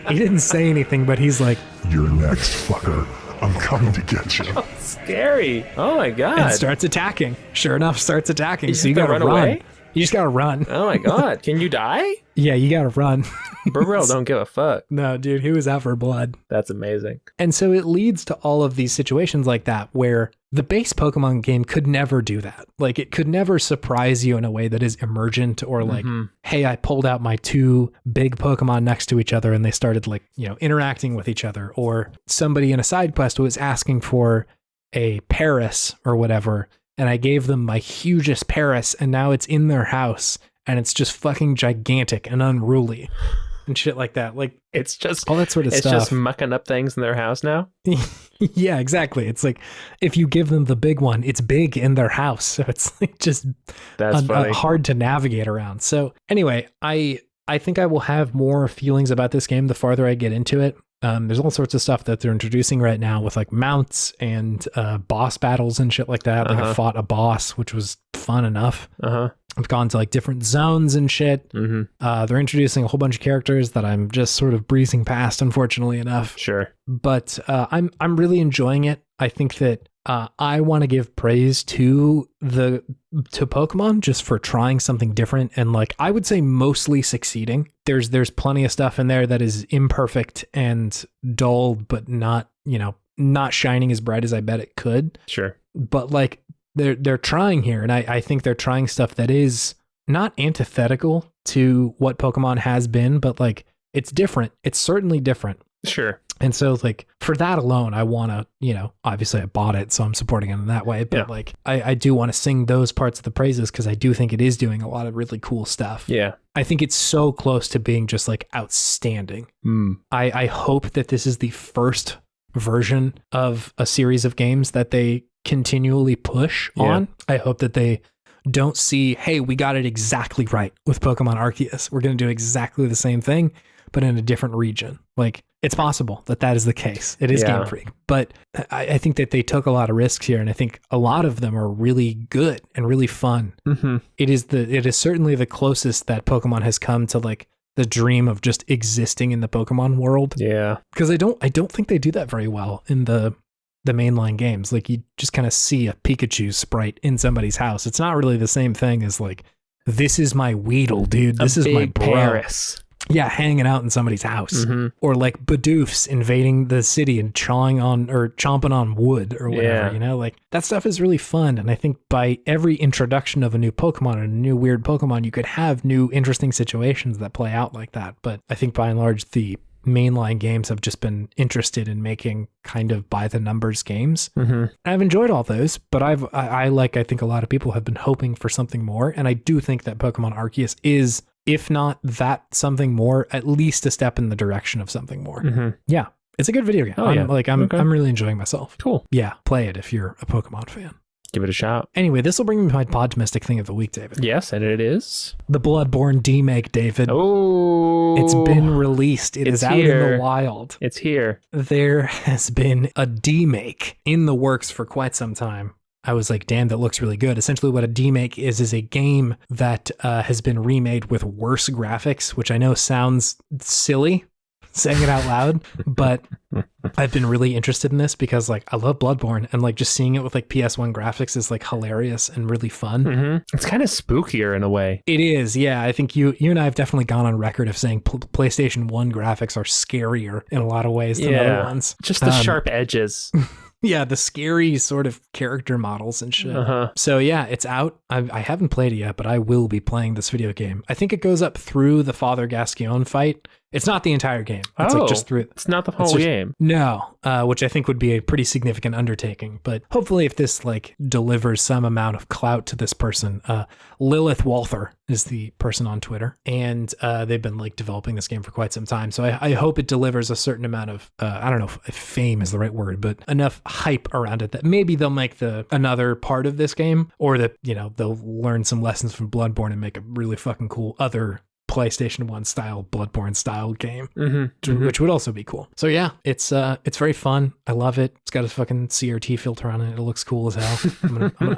He didn't say anything, but he's like, You're next, fucker. I'm coming to get you. Scary. Oh my god. and starts attacking. Sure enough, starts attacking. So you have to gotta run run. away? You just gotta run. Oh my god. Can you die? Yeah, you gotta run. Bibarel don't give a fuck. No, dude, he was out for blood. That's amazing. And so it leads to all of these situations like that where the base Pokemon game could never do that. Like, it could never surprise you in a way that is emergent, or like, hey, I pulled out my 2 big Pokemon next to each other and they started like, interacting with each other, or somebody in a side quest was asking for a Paris or whatever, and I gave them my hugest Paris, and now it's in their house and it's just fucking gigantic and unruly and shit like that. Like, It's just all that sort of it's stuff. just mucking up things in their house now. Yeah, exactly. It's like, if you give them the big one, it's big in their house. So it's like just That's funny. hard to navigate around. So anyway, I think I will have more feelings about this game the farther I get into it. There's all sorts of stuff that they're introducing right now with like mounts and boss battles and shit like that. Like I fought a boss, which was fun enough. I've gone to like different zones and shit. They're introducing a whole bunch of characters that I'm just sort of breezing past, unfortunately enough. Sure. But I'm really enjoying it. I think that I want to give praise to Pokemon just for trying something different, and like, I would say mostly succeeding. There's plenty of stuff in there that is imperfect and dull, but not shining as bright as I bet it could. Sure. But like, they're trying here, and I think they're trying stuff that is not antithetical to what Pokemon has been, but like, it's different. It's certainly different. Sure. And so like, for that alone, I want to, obviously I bought it, so I'm supporting it in that way. But like, I do want to sing those parts of the praises, because I do think it is doing a lot of really cool stuff. Yeah. I think it's so close to being just like outstanding. I hope that this is the first version of a series of games that they continually push on. I hope that they don't see, hey, we got it exactly right with Pokemon Arceus. We're going to do exactly the same thing, but in a different region. Like, it's possible that is the case. It is Game Freak. But I think that they took a lot of risks here, and I think a lot of them are really good and really fun. It is certainly the closest that Pokemon has come to like the dream of just existing in the Pokemon world. Yeah. Because I don't think they do that very well in the mainline games. Like, you just kind of see a Pikachu sprite in somebody's house. It's not really the same thing as like, this is my Weedle, dude. This is my bro. Paris. Yeah, hanging out in somebody's house. Or like Bidoofs invading the city and chomping on wood or whatever, like, that stuff is really fun. And I think by every introduction of a new Pokemon and a new weird Pokemon, you could have new interesting situations that play out like that. But I think by and large, the mainline games have just been interested in making kind of by the numbers games. I've enjoyed all those, but I think a lot of people have been hoping for something more. And I do think that Pokemon Arceus is, if not that something more, at least a step in the direction of something more. Yeah, it's a good video game. I'm really enjoying myself. Cool. Yeah, play it if you're a Pokemon fan. Give it a shot. Anyway, this will bring me to my Podtimistic thing of the week, David. Yes, and it is the Bloodborne demake, David. Oh, it's been released. It's out here. in the wild. It's here. There has been a demake in the works for quite some time. I was like, damn, that looks really good. Essentially what a demake is a game that has been remade with worse graphics, which I know sounds silly, saying it out loud, but I've been really interested in this because like I love Bloodborne, and like just seeing it with like PS1 graphics is like hilarious and really fun. It's kind of spookier in a way. It is, yeah. I think you and I have definitely gone on record of saying PlayStation 1 graphics are scarier in a lot of ways than other ones. Just the sharp edges. Yeah, the scary sort of character models and shit. So yeah, it's out. I haven't played it yet, but I will be playing this video game. I think it goes up through the Father Gascoigne fight. It's not the entire game. It's like just through. It's not the whole game. No, which I think would be a pretty significant undertaking. But hopefully, if this like delivers some amount of clout to this person, Lilith Walther is the person on Twitter, and they've been like developing this game for quite some time. So I hope it delivers a certain amount of I don't know if fame is the right word, but enough hype around it that maybe they'll make another part of this game, or that they'll learn some lessons from Bloodborne and make a really fucking cool other PlayStation 1 style Bloodborne style game, which would also be cool. So yeah, it's very fun. I love it. It's got a fucking CRT filter on it. It looks cool as hell.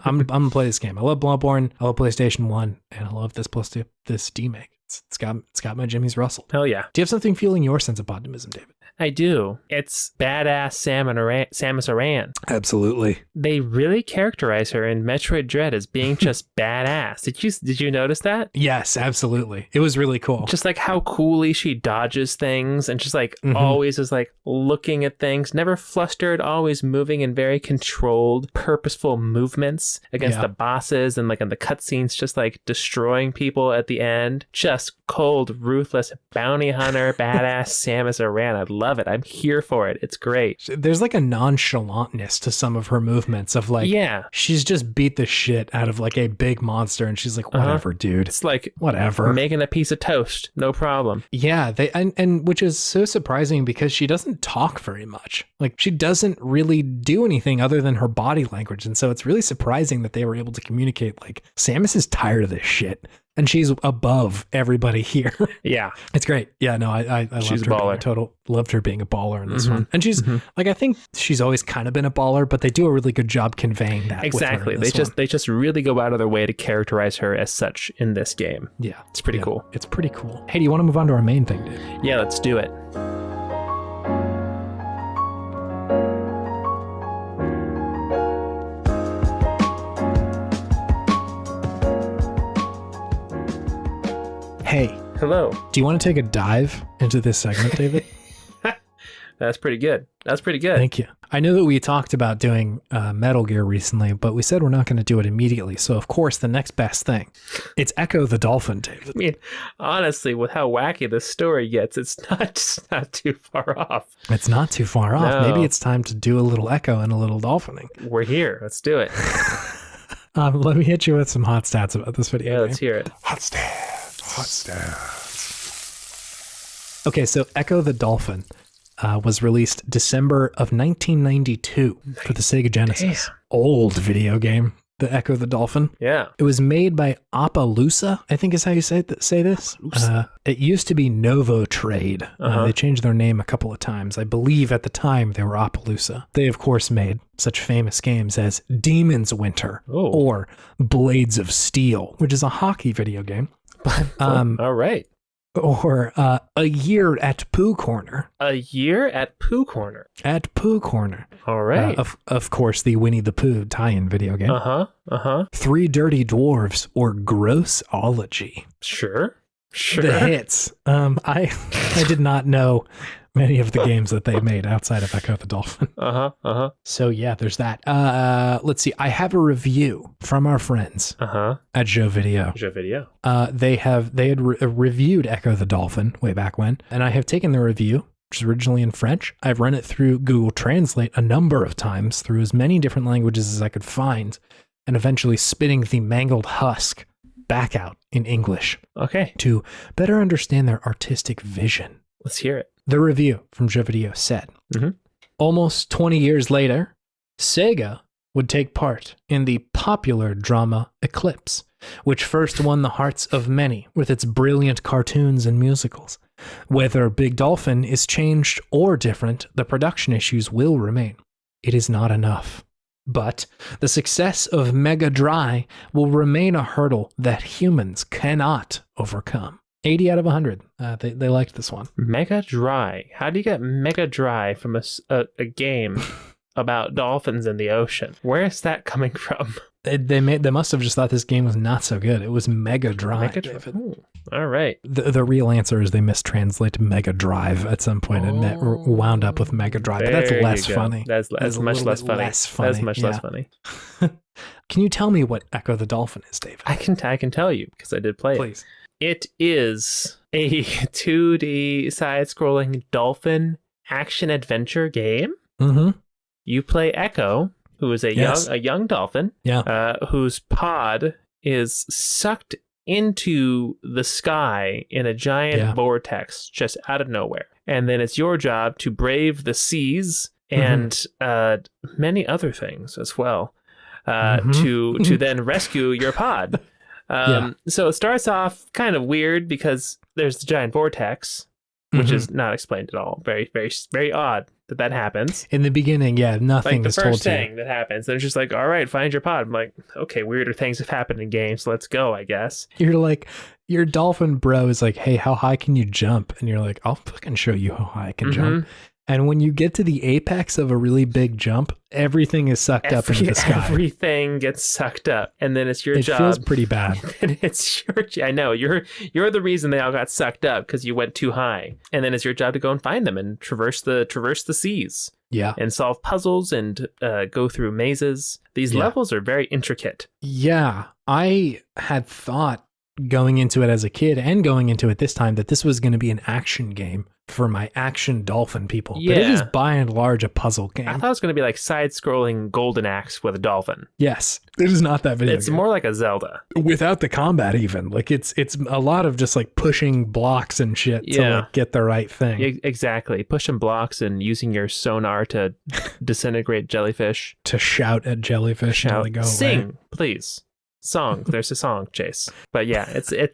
I'm gonna play this game. I love Bloodborne. I love PlayStation 1, and I love this demake. It's got my Jimmy's Russell. Hell yeah. Do you have something fueling your sense of optimism, David? I do. It's badass Samus Aran. Absolutely. They really characterize her in Metroid Dread as being just badass. Did you notice that? Yes, absolutely. It was really cool. Just like how coolly she dodges things and just like always is like looking at things, never flustered, always moving in very controlled, purposeful movements against the bosses, and like in the cutscenes, just like destroying people at the end. Just cold, ruthless bounty hunter, badass Samus Aran. I love it. I'm here for it. It's great. There's like a nonchalantness to some of her movements of like, she's just beat the shit out of like a big monster, and she's like, whatever, dude. It's like whatever. Making a piece of toast, no problem. Yeah, and which is so surprising because she doesn't talk very much. Like she doesn't really do anything other than her body language, and so it's really surprising that they were able to communicate like Samus is tired of this shit. And she's above everybody here. Yeah. It's great. Yeah, no, I loved her loved her being a baller in this one. And she's like, I think she's always kind of been a baller, but they do a really good job conveying that. Exactly. They just really go out of their way to characterize her as such in this game. Yeah. It's pretty cool. It's pretty cool. Hey, do you want to move on to our main thing, dude? Yeah, let's do it. Hey. Hello. Do you want to take a dive into this segment, David? That's pretty good. Thank you. I know that we talked about doing Metal Gear recently, but we said we're not going to do it immediately. So, of course, the next best thing, it's Ecco the Dolphin, David. I mean, honestly, with how wacky this story gets, it's not too far off. It's not too far off. No. Maybe it's time to do a little Ecco and a little dolphining. We're here. Let's do it. Let me hit you with some hot stats about this video. Yeah, let's hear it. Hot stats. Okay, so Ecco the Dolphin was released December of 1992 for the Sega Genesis. Damn. Old video game, the Ecco the Dolphin. Yeah. It was made by Appaloosa, I think is how you say this. It used to be Novo Trade. They changed their name a couple of times. I believe at the time they were Appaloosa. They, of course, made such famous games as Demon's Winter or Blades of Steel, which is a hockey video game. All right. Or A Year at Pooh Corner. A Year at Pooh Corner. At Pooh Corner. All right. Of course, the Winnie the Pooh tie-in video game. Three Dirty Dwarves or Grossology. Sure. The hits. I did not know many of the games that they made outside of Ecco the Dolphin. So yeah, there's that. Let's see. I have a review from our friends at Joe Video. They had reviewed Ecco the Dolphin way back when, and I have taken the review, which is originally in French. I've run it through Google Translate a number of times through as many different languages as I could find, and eventually spitting the mangled husk back out in English. Okay. To better understand their artistic vision. Let's hear it. The review from Joe Video said, almost 20 years later, Sega would take part in the popular drama Eclipse, which first won the hearts of many with its brilliant cartoons and musicals. Whether Big Dolphin is changed or different, the production issues will remain. It is not enough. But the success of Mega Dry will remain a hurdle that humans cannot overcome. 80 out of 100. They liked this one. Mega Dry. How do you get Mega Dry from a game about dolphins in the ocean? Where is that coming from? They must have just thought this game was not so good. It was Mega Drive. All right. The real answer is they mistranslate Mega Drive at some point and wound up with Mega Drive. But that's less funny. That's much less funny. That's much less funny. Can you tell me what Ecco the Dolphin is, David? I can tell you because I did play Please. It is a 2D side-scrolling dolphin action-adventure game. Mm-hmm. You play Echo, who is a young dolphin, whose pod is sucked into the sky in a giant vortex just out of nowhere. And then it's your job to brave the seas and many other things as well to then rescue your pod. So it starts off kind of weird because there's the giant vortex, which is not explained at all. Very, very, very odd that happens. In the beginning, nothing is told to you. The first thing that happens, and it's just like, all right, find your pod. I'm like, okay, weirder things have happened in games. Let's go, I guess. You're like, your dolphin bro is like, hey, how high can you jump? And you're like, I'll fucking show you how high I can jump. And when you get to the apex of a really big jump, everything is sucked up into the sky. Everything gets sucked up, and then it's your job. It feels pretty bad. And it's your. I know you're the reason they all got sucked up because you went too high, and then it's your job to go and find them and traverse the seas. Yeah, and solve puzzles and go through mazes. These levels are very intricate. Yeah, I had thought going into it as a kid and going into it this time that this was going to be an action game for my action dolphin people. But it is by and large a puzzle game. I thought it was going to be like side-scrolling Golden Axe with a dolphin. Yes, it is not that video. It's more like a Zelda. Without the combat even. Like it's a lot of just like pushing blocks and shit to like get the right thing. Yeah, exactly. Pushing blocks and using your sonar to disintegrate jellyfish. To shout at jellyfish until they go away. Sing, please. Song. There's a song, Chase. But yeah,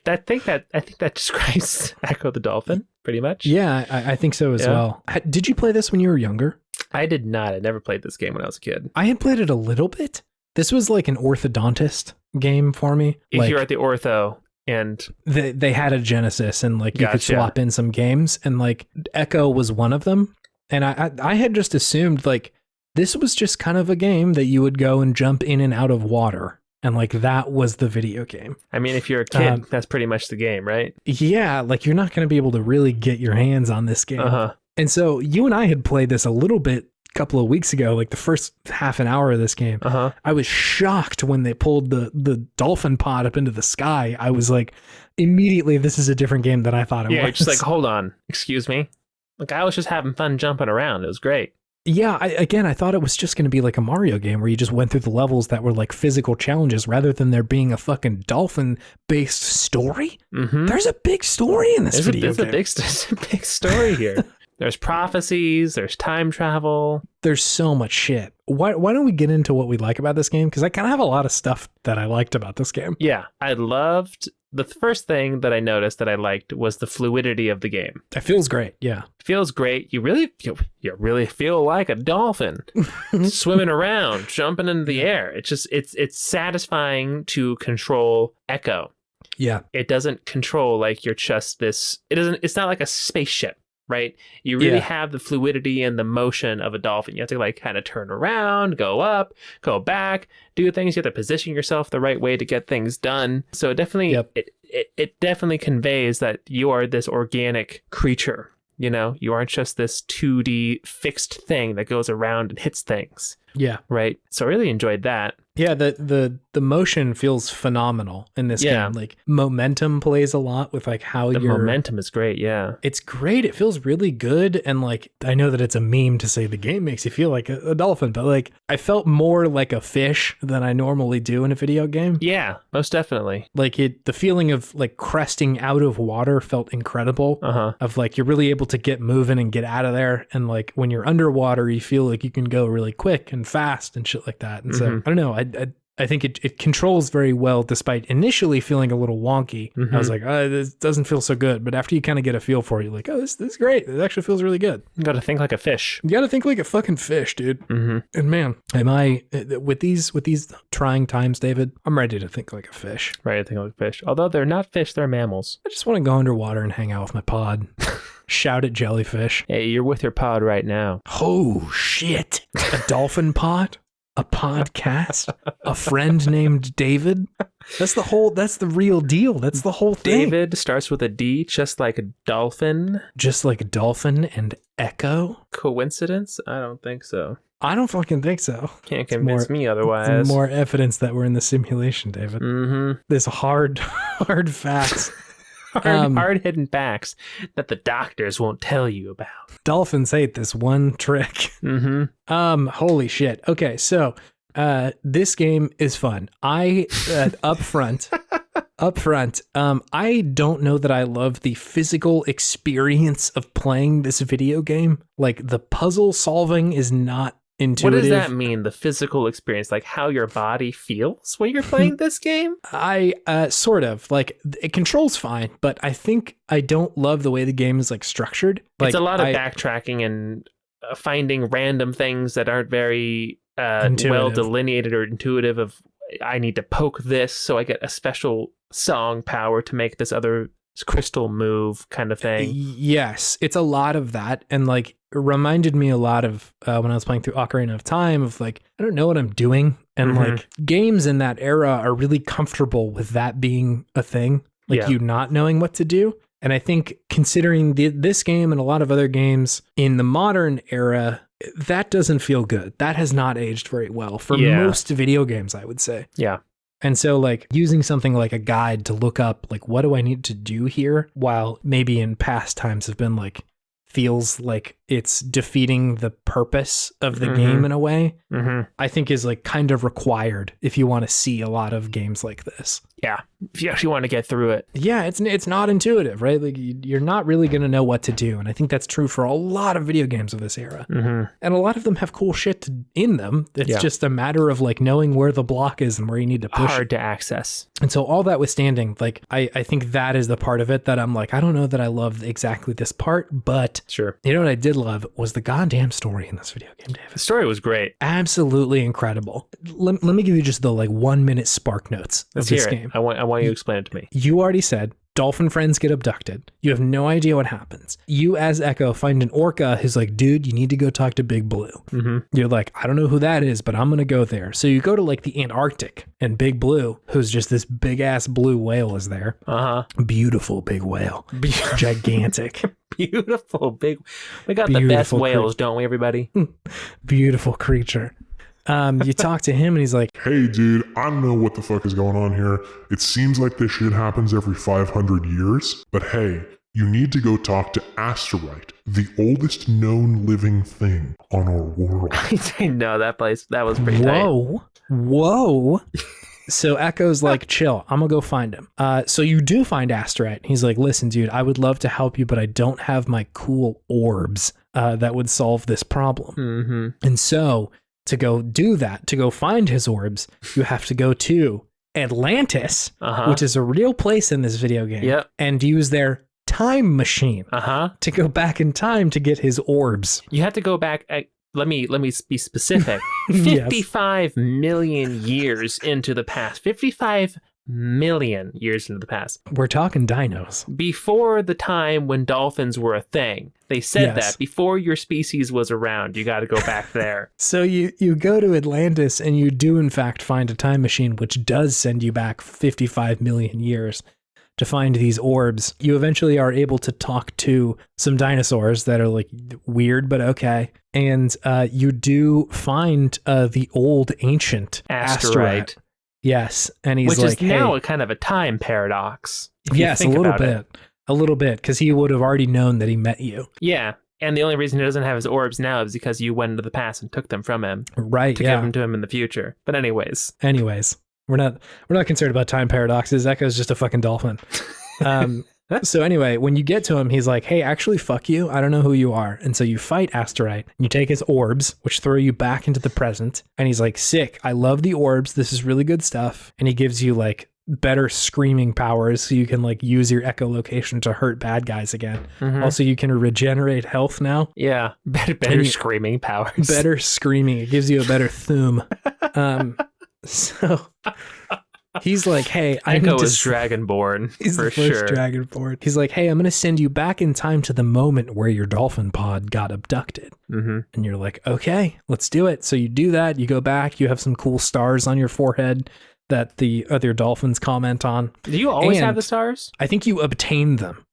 I think that describes Ecco the Dolphin pretty much. Yeah, I think so as well. Did you play this when you were younger? I did not. I never played this game when I was a kid. I had played it a little bit. This was like an orthodontist game for me. If you're at the ortho and they had a Genesis and like you could swap in some games and like Echo was one of them. And I had just assumed like this was just kind of a game that you would go and jump in and out of water. And like that was the video game. I mean, if you're a kid, that's pretty much the game, right? Yeah, like you're not going to be able to really get your hands on this game. And so you and I had played this a little bit a couple of weeks ago, like the first half an hour of this game. I was shocked when they pulled the dolphin pod up into the sky. I was like, immediately, this is a different game than I thought it was. Yeah, just like, hold on, excuse me. Like I was just having fun jumping around. It was great. Yeah, I thought it was just going to be like a Mario game where you just went through the levels that were like physical challenges rather than there being a fucking dolphin-based story. There's a big story in this video game. There's a big story here. There's prophecies, there's time travel. There's so much shit. Why don't we get into what we like about this game? Because I kind of have a lot of stuff that I liked about this game. Yeah, I loved... The first thing that I noticed that I liked was the fluidity of the game. It feels great, yeah. It feels great. You really feel like a dolphin swimming around, jumping into the air. It's satisfying to control Echo. Yeah. It doesn't control like you're just this. It's not like a spaceship. Right? You really have the fluidity and the motion of a dolphin. You have to like kind of turn around, go up, go back, do things. You have to position yourself the right way to get things done. So it definitely, it definitely conveys that you are this organic creature. You know, you aren't just this 2D fixed thing that goes around and hits things. Yeah. Right? So I really enjoyed that. Yeah, the motion feels phenomenal in this game. Like momentum plays a lot with like how the momentum is great. Yeah, it's great. It feels really good, and like I know that it's a meme to say the game makes you feel like a dolphin, but like I felt more like a fish than I normally do in a video game. Yeah, most definitely. Like the feeling of like cresting out of water felt incredible. Of like you're really able to get moving and get out of there, and like when you're underwater, you feel like you can go really quick and fast and shit like that. And so I don't know. I think it controls very well, despite initially feeling a little wonky. Mm-hmm. I was like, oh, this doesn't feel so good. But after you kind of get a feel for it, you're like, oh, this is great. It actually feels really good. You got to think like a fish. You got to think like a fucking fish, dude. Mm-hmm. And man, am I with these trying times, David? I'm ready to think like a fish. Ready to think like a fish. Although they're not fish, they're mammals. I just want to go underwater and hang out with my pod. Shout at jellyfish. Hey, you're with your pod right now. Oh, shit. A dolphin pod? A podcast? A friend named David? That's the real deal. That's the whole thing. David starts with a D, just like a dolphin. Just like a dolphin and Echo? Coincidence? I don't think so. I don't fucking think so. Can't convince me otherwise. More evidence that we're in the simulation, David. Mm-hmm. This hard facts. Hard hidden facts that the doctors won't tell you about. Dolphins hate this one trick. Mm-hmm. Holy shit. Okay, so this game is fun. Up front, I don't know that I love the physical experience of playing this video game. Like, the puzzle solving is not intuitive. What does that mean? The physical experience, like how your body feels when you're playing this game? I sort of like it controls fine, but I think I don't love the way the game is like structured. Like, it's a lot of backtracking and finding random things that aren't very well delineated or intuitive. Of I need to poke this so I get a special song power to make this other crystal move kind of thing. Yes, it's a lot of that, and like it reminded me a lot of when I was playing through Ocarina of Time of like, I don't know what I'm doing, and like games in that era are really comfortable with that being a thing, like you not knowing what to do. And I think considering this game and a lot of other games in the modern era, that doesn't feel good. That has not aged very well for most video games, I would say. Yeah. And so like using something like a guide to look up, like, what do I need to do here? While maybe in past times have been like, feels like it's defeating the purpose of the game in a way, I think is like kind of required if you want to see a lot of games like this. Yeah. If you actually want to get through it. Yeah, it's not intuitive, right? Like you're not really going to know what to do. And I think that's true for a lot of video games of this era. And a lot of them have cool shit in them. It's just a matter of like knowing where the block is and where you need to push. Hard to access. And so all that withstanding, like I think that is the part of it that I'm like, I don't know that I love exactly this part, but sure. You know what I did love was the goddamn story in this video game, David. The story was great. Absolutely incredible. Let me give you just the like 1 minute spark notes of this game. I want you to explain it to me. You already said dolphin friends get abducted. You have no idea what happens. You as Echo find an orca who's like, dude, you need to go talk to Big Blue. You're like, I don't know who that is, but I'm going to go there. So you go to like the Antarctic, and Big Blue, who's just this big ass blue whale, is there. Beautiful big whale. Gigantic. Beautiful big. We got the best whales, don't we, everybody? Beautiful creature. You talk to him and he's like, hey dude, I don't know what the fuck is going on here. It seems like this shit happens every 500 years, but hey, you need to go talk to Asteroid, the oldest known living thing on our world. I know that place. That was pretty tight. Whoa. So Echo's like, chill, I'm gonna go find him. So you do find Asteroid. He's like, listen, dude, I would love to help you, but I don't have my cool orbs that would solve this problem. And so to go do that, to go find his orbs, you have to go to Atlantis, which is a real place in this video game, and use their time machine to go back in time to get his orbs. You have to go back. Let me be specific. 55 million years into the past. 55 million years into the past. We're talking dinos. Before the time when dolphins were a thing. They said that before your species was around, you got to go back there. So you go to Atlantis and you do in fact find a time machine, which does send you back 55 million years to find these orbs. You eventually are able to talk to some dinosaurs that are like weird, but okay. And you do find the old ancient asteroid. Yes, and he's which like, is now a kind of a time paradox. Yes, a little bit, because he would have already known that he met you. Yeah, and the only reason he doesn't have his orbs now is because you went into the past and took them from him, right? To give them to him in the future. But anyways, we're not concerned about time paradoxes. Echo's just a fucking dolphin. So anyway, when you get to him, he's like, hey, actually, fuck you. I don't know who you are. And so you fight Asterite. You take his orbs, which throw you back into the present. And he's like, sick. I love the orbs. This is really good stuff. And he gives you like better screaming powers so you can like use your echolocation to hurt bad guys again. Also, you can regenerate health now. Yeah, better screaming powers. Better screaming. It gives you a better thum. So he's like, hey, I Echo need to... is Dragonborn, He's for the first sure. Dragonborn. He's like, hey, I'm going to send you back in time to the moment where your dolphin pod got abducted. And you're like, okay, let's do it. So you do that. You go back. You have some cool stars on your forehead that the other dolphins comment on. Do you always have the stars? I think you obtain them.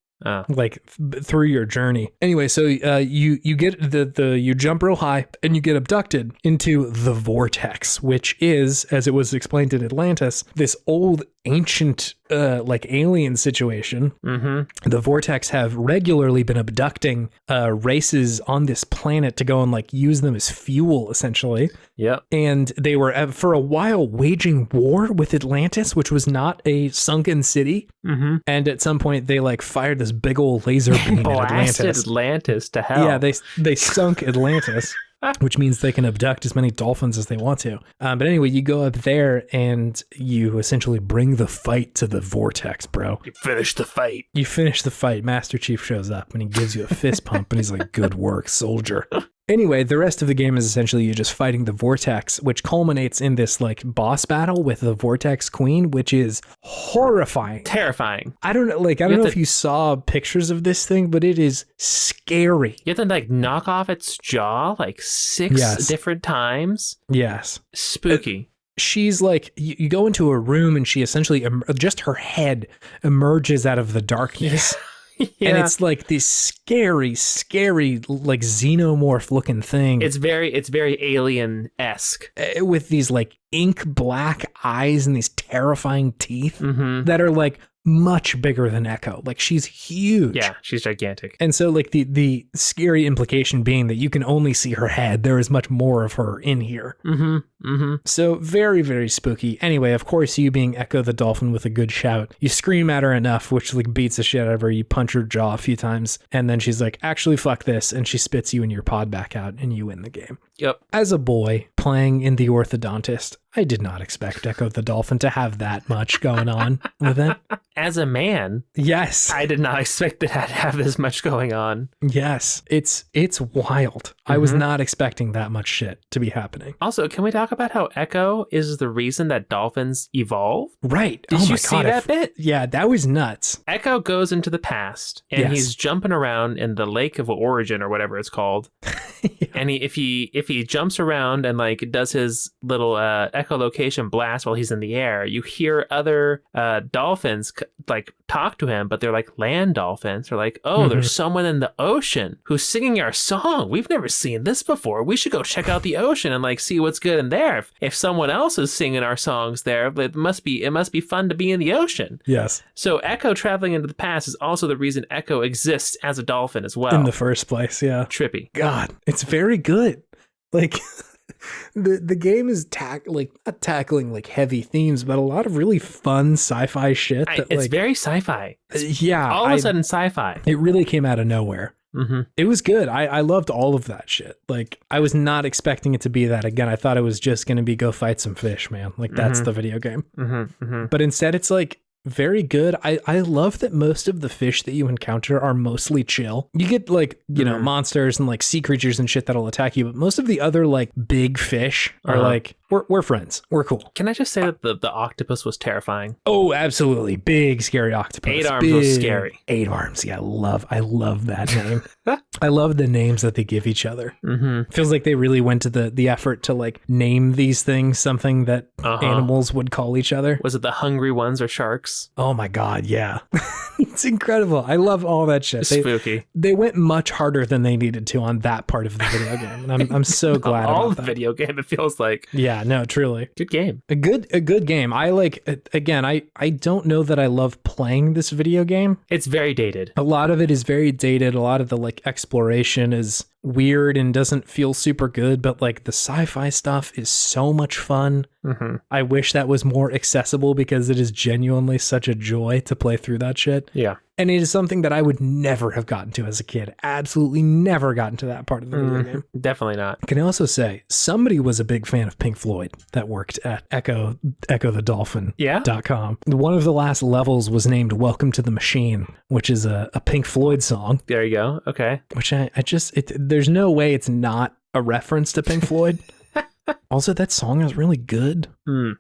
Like through your journey. Anyway, so you get you jump real high and you get abducted into the vortex, which is, as it was explained in Atlantis, this old ancient like alien situation. The vortex have regularly been abducting races on this planet to go and like use them as fuel, essentially. Yep. And they were for a while waging war with Atlantis, which was not a sunken city. And at some point they like fired this big old laser beam at Blasted Atlantis to hell. Yeah, they sunk Atlantis. Which means they can abduct as many dolphins as they want to. But anyway, you go up there and you essentially bring the fight to the vortex, bro. You finish the fight. You finish the fight. Master Chief shows up and he gives you a fist pump and he's like, good work, soldier. Anyway, the rest of the game is essentially you just fighting the vortex, which culminates in this like boss battle with the vortex queen, which is horrifying. Terrifying. I don't know if you saw pictures of this thing, but it is scary. You have to like knock off its jaw like 6 different times. Yes. Spooky. She's like, you go into a room and she essentially, just her head emerges out of the darkness. And it's like this scary, like xenomorph looking thing. It's very alien-esque. With these like ink black eyes and these terrifying teeth that are like much bigger than Echo. Like she's huge. Yeah, she's gigantic. And so like the scary implication being that you can only see her head. There is much more of her in here. So very, very spooky. Anyway, of course, you being Echo the Dolphin with a good shout, you scream at her enough, which like beats the shit out of her. You punch her jaw a few times and then she's like, actually fuck this. And she spits you and your pod back out and you win the game. Yep. As a boy playing in the orthodontist, I did not expect Ecco the Dolphin to have that much going on with it. As a man, yes, I did not expect it to have this much going on. Yes, it's wild. I was not expecting that much shit to be happening. Also, can we talk about how Echo is the reason that dolphins evolve? Right. Did you see that bit? Yeah, that was nuts. Echo goes into the past and he's jumping around in the Lake of Origin or whatever it's called. And if he jumps around and like does his little echolocation blast while he's in the air, you hear other dolphins like talk to him, but they're like land dolphins. They're like, oh, there's someone in the ocean who's singing our song. We've never seen this before. We should go check out the ocean and like see what's good in there. If someone else is singing our songs there, it must be fun to be in the ocean. Yes. So Echo traveling into the past is also the reason Echo exists as a dolphin as well. In the first place, yeah. Trippy. God, it's very good. Like the game is not tackling like heavy themes, but a lot of really fun sci-fi shit. It's very sci-fi. Yeah. All of a sudden sci-fi. It really came out of nowhere. It was good. I loved all of that shit. Like I was not expecting it to be that again. I thought it was just going to be go fight some fish, man. Like that's the video game. But instead it's like very good. I love that most of the fish that you encounter are mostly chill. You get like, monsters and like sea creatures and shit that'll attack you, but most of the other like big fish are like, we're friends. We're cool. Can I just say that the octopus was terrifying? Oh, absolutely. Big, scary octopus. 8 arms was scary. 8 arms. Yeah, I love that name. I love the names that they give each other. Feels like they really went to the effort to like name these things something that animals would call each other. Was it the hungry ones or sharks? Oh my God, yeah. It's incredible. I love all that shit. Spooky. They went much harder than they needed to on that part of the video game. And I'm so glad all about the that. video game, it feels like. Yeah, no, truly. Good game. A good game. I like, again, I don't know that I love playing this video game. It's very dated. A lot of it is very dated. A lot of the like exploration is weird and doesn't feel super good, but like the sci-fi stuff is so much fun. I wish that was more accessible because it is genuinely such a joy to play through that shit. Yeah. Yeah. And it is something that I would never have gotten to as a kid. Absolutely never gotten to that part of the video game. Definitely not. Can I also say, somebody was a big fan of Pink Floyd that worked at Ecco the Dolphin. Yeah? .com. One of the last levels was named Welcome to the Machine, which is a Pink Floyd song. There you go. Okay. Which there's no way it's not a reference to Pink Floyd. Also, that song is really good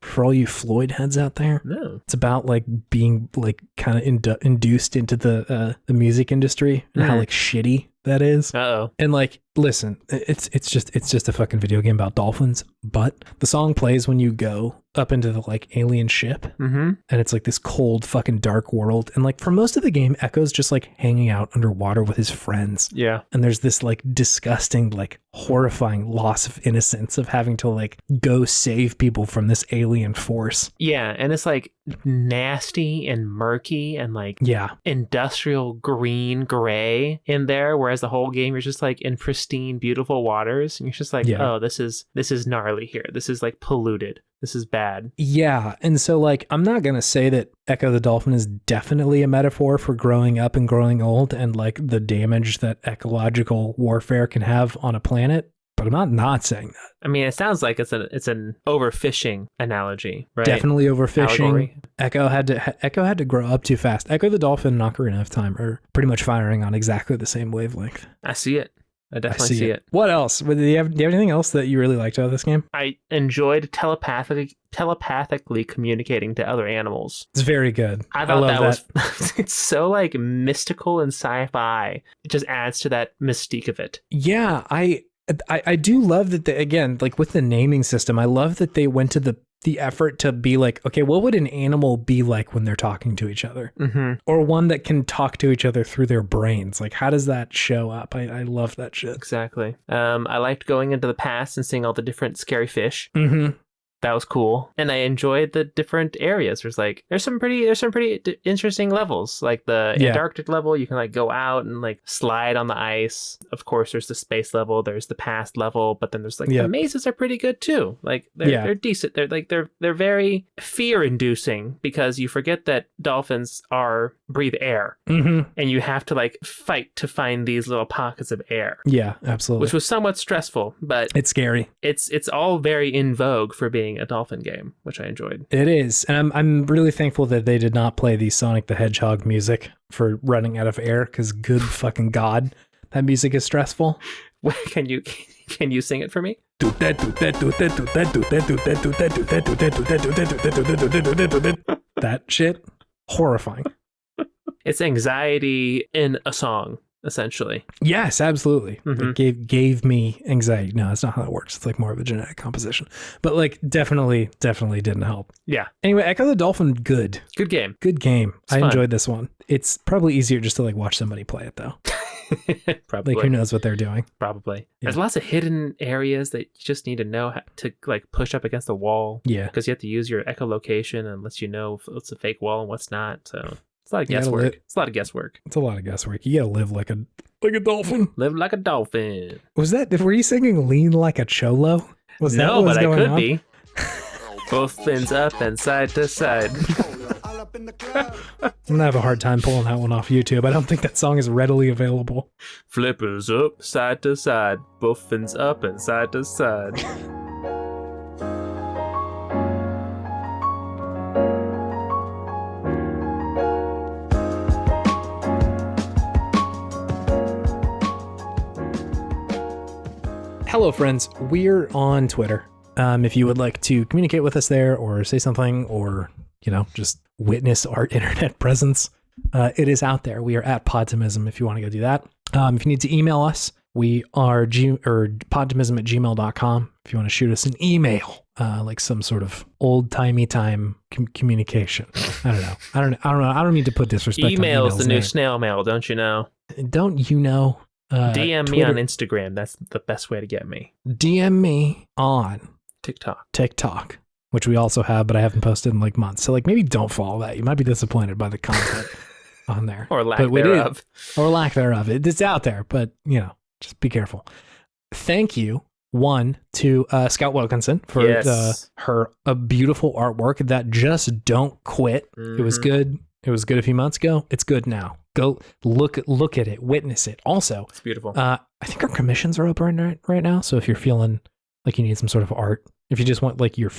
for all you Floyd heads out there. No. It's about like being like kind of induced into the music industry and how like shitty that is. Uh-oh. And like, listen, it's just a fucking video game about dolphins, but the song plays when you go up into the like alien ship, and it's like this cold fucking dark world, and like for most of the game, Echo's just like hanging out underwater with his friends. Yeah. And there's this like disgusting, like horrifying loss of innocence of having to like go save people from this alien force. Yeah, and it's like nasty and murky and like industrial green gray in there, whereas the whole game you're just like in pristine beautiful waters, and you're just like, oh, this is gnarly here. This is like polluted. This is bad. Yeah. And so like, I'm not going to say that Ecco the Dolphin is definitely a metaphor for growing up and growing old and like the damage that ecological warfare can have on a planet, but I'm not saying that. I mean, it sounds like it's an overfishing analogy, right? Definitely overfishing. Allegory. Echo had to grow up too fast. Ecco the Dolphin and Ocarina of Time are pretty much firing on exactly the same wavelength. I see it. I definitely see it. What else? Do you have anything else that you really liked about this game? I enjoyed telepathically communicating to other animals. It's very good. I thought that was it's so like mystical and sci-fi. It just adds to that mystique of it. Yeah, I do love that again, like with the naming system, I love that they went to the effort to be like, okay, what would an animal be like when they're talking to each other? Or one that can talk to each other through their brains. Like, how does that show up? I love that shit. Exactly. I liked going into the past and seeing all the different scary fish. That was cool, and I enjoyed the different areas. There's some pretty interesting levels, like the Antarctic level. You can like go out and like slide on the ice. Of course, there's the space level. There's the past level, but then there's like the mazes are pretty good too. Like they're decent. They're very fear-inducing because you forget that dolphins breathe air, and you have to like fight to find these little pockets of air. Yeah, absolutely. Which was somewhat stressful, but it's scary. It's all very in vogue for being a dolphin game, which I enjoyed. It is, and I'm really thankful that they did not play the Sonic the Hedgehog music for running out of air, because good fucking god, that music is stressful. Can you sing it for me? That shit, horrifying. It's anxiety in a song, essentially. Yes, absolutely. It gave me anxiety. No, that's not how it works. It's like more of a genetic composition. But like definitely didn't help. Yeah. Anyway, Ecco the Dolphin, good. Good game. Good game. I fun. enjoyed this one. It's probably easier just to like watch somebody play it though. Probably. Like who knows what they're doing. Probably. Yeah. There's lots of hidden areas that you just need to know how to like push up against the wall. Yeah. Because you have to use your echolocation and lets you know if it's a fake wall and what's not. So it's a lot of guesswork. It's a lot of guesswork. It's a lot of guesswork. You gotta live like a dolphin. Live like a dolphin. Were you singing Lean Like a Cholo? Was that what was going on? I could be. Both fins up and side to side. I'm gonna have a hard time pulling that one off YouTube. I don't think that song is readily available. Flippers up, side to side. Both fins up and side to side. Hello, friends. We're on Twitter. If you would like to communicate with us there or say something or, just witness our internet presence, it is out there. We are at Podtimism if you want to go do that. If you need to email us, we are podtimism@gmail.com. If you want to shoot us an email, like some sort of old-timey time communication. I don't know. I don't need to put disrespect Email's on the new snail mail, don't you know? Don't you know? DM Twitter. me on Instagram. That's the best way to get me. DM me on TikTok, which we also have, but I haven't posted in like months. So like maybe don't follow that. You might be disappointed by the content on there. Or lack thereof. Or lack thereof. It's out there, but just be careful. Thank you, to Scout Wilkinson for her beautiful artwork that just don't quit. It was good. It was good a few months ago. It's good now. Go look at it, witness it. Also, It's beautiful. I think our commissions are open right now. So if you're feeling like you need some sort of art, if you just want like your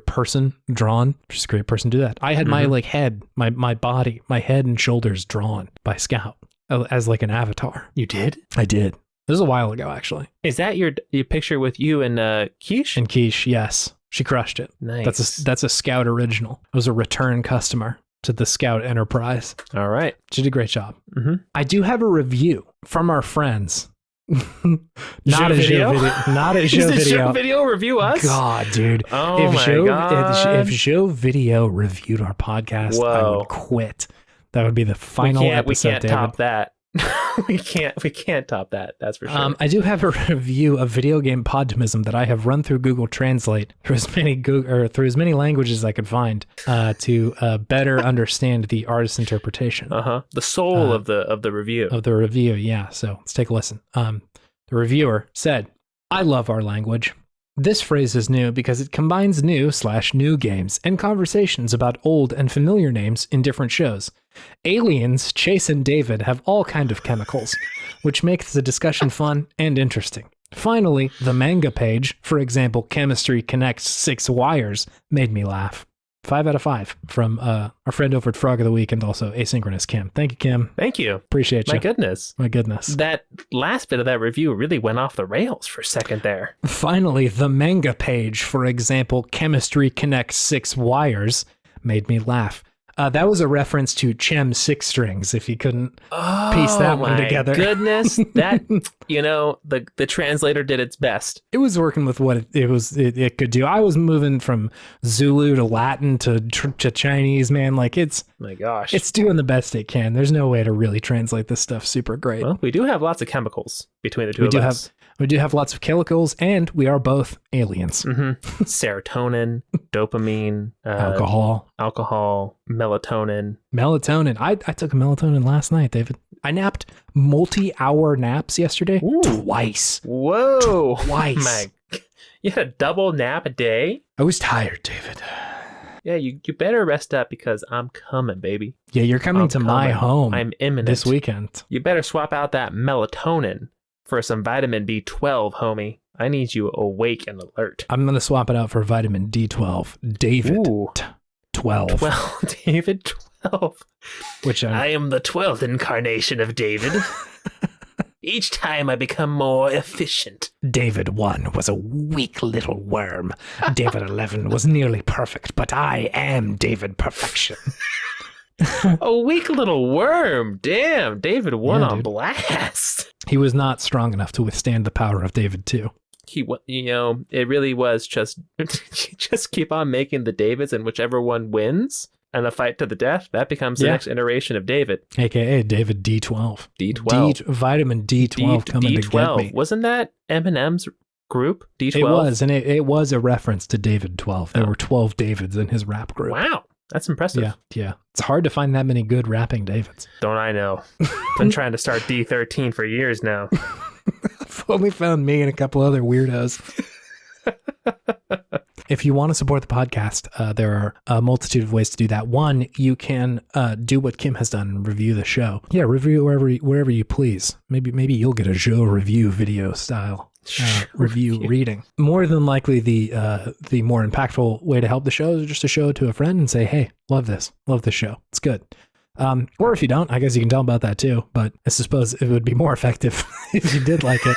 person drawn, just a great person to do that. I had my like head, my body, my head and shoulders drawn by Scout as like an avatar. You did? I did. This was a while ago, actually. Is that your picture with you and Quiche? And Quiche, yes. She crushed it. Nice. That's a Scout original. It was a return customer to the Scout Enterprise. All right. She did a great job. Mm-hmm. I do have a review from our friends. Not a video? Not a show video. Show video review us? God, dude. Oh if my God. If show video reviewed our podcast, I Whoa. would quit. That would be the final episode, We can't David. top that. we can't top that. That's for sure. I do have a review of video game Podtimism that I have run through Google Translate through as many languages as I could find to better understand the artist's interpretation. The soul of the review. Of the review, yeah. So let's take a listen. The reviewer said, "I love our language. This phrase is new because it combines new games and conversations about old and familiar names in different shows. Aliens, Chase, and David have all kind of chemicals, which makes the discussion fun and interesting. Finally, the manga page, for example, Chemistry Connects 6 Wires, made me laugh." 5 out of 5 from our friend over at Frog of the Week and also Asynchronous Kim. Thank you, Kim. Thank you. Appreciate you. My goodness. That last bit of that review really went off the rails for a second there. Finally, the manga page, for example, Chemistry Connects 6 Wires, made me laugh. That was a reference to Chem 6 Strings, if you couldn't piece that one together. Goodness, that, the translator did its best. It was working with what it could do. I was moving from Zulu to Latin to Chinese, man. Like my gosh, it's doing the best it can. There's no way to really translate this stuff super great. Well, we do have lots of chemicals between the two of us. We do have lots of chemicals, and we are both aliens. Mm-hmm. Serotonin, dopamine, alcohol, melatonin. I took a melatonin last night, David. I napped multi-hour naps yesterday. Ooh. Twice. Whoa. Twice. You had a double nap a day? I was tired, David. Yeah, you better rest up because I'm coming, baby. Yeah, you're coming to my home. I'm imminent. This weekend. You better swap out that melatonin for some vitamin B12, homie. I need you awake and alert. I'm going to swap it out for vitamin D12. David. Ooh. 12. Well, David 12. Which I am the 12th incarnation of David. Each time I become more efficient. David 1 was a weak little worm. David 11 was nearly perfect, but I am David Perfection. A weak little worm. Damn, David 1 on dude. blast. He was not strong enough to withstand the power of David 2. It really was just keep on making the Davids, and whichever one wins and a fight to the death, that becomes the next iteration of David. AKA David D12. D12. Vitamin D12 coming to get me. Wasn't that Eminem's group, D12? It was, and it was a reference to David 12. There were 12 Davids in his rap group. Wow. That's impressive. Yeah. It's hard to find that many good rapping Davids. Don't I know? Been trying to start D13 for years now. I've only found me and a couple other weirdos. If you want to support the podcast, there are a multitude of ways to do that. One, you can do what Kim has done and review the show. Yeah, review wherever you please. Maybe you'll get a show review video style review reading. More than likely, the more impactful way to help the show is just to show it to a friend and say, "Hey, love this show. It's good." Or if you don't, I guess you can tell them about that too. But I suppose it would be more effective if you did like it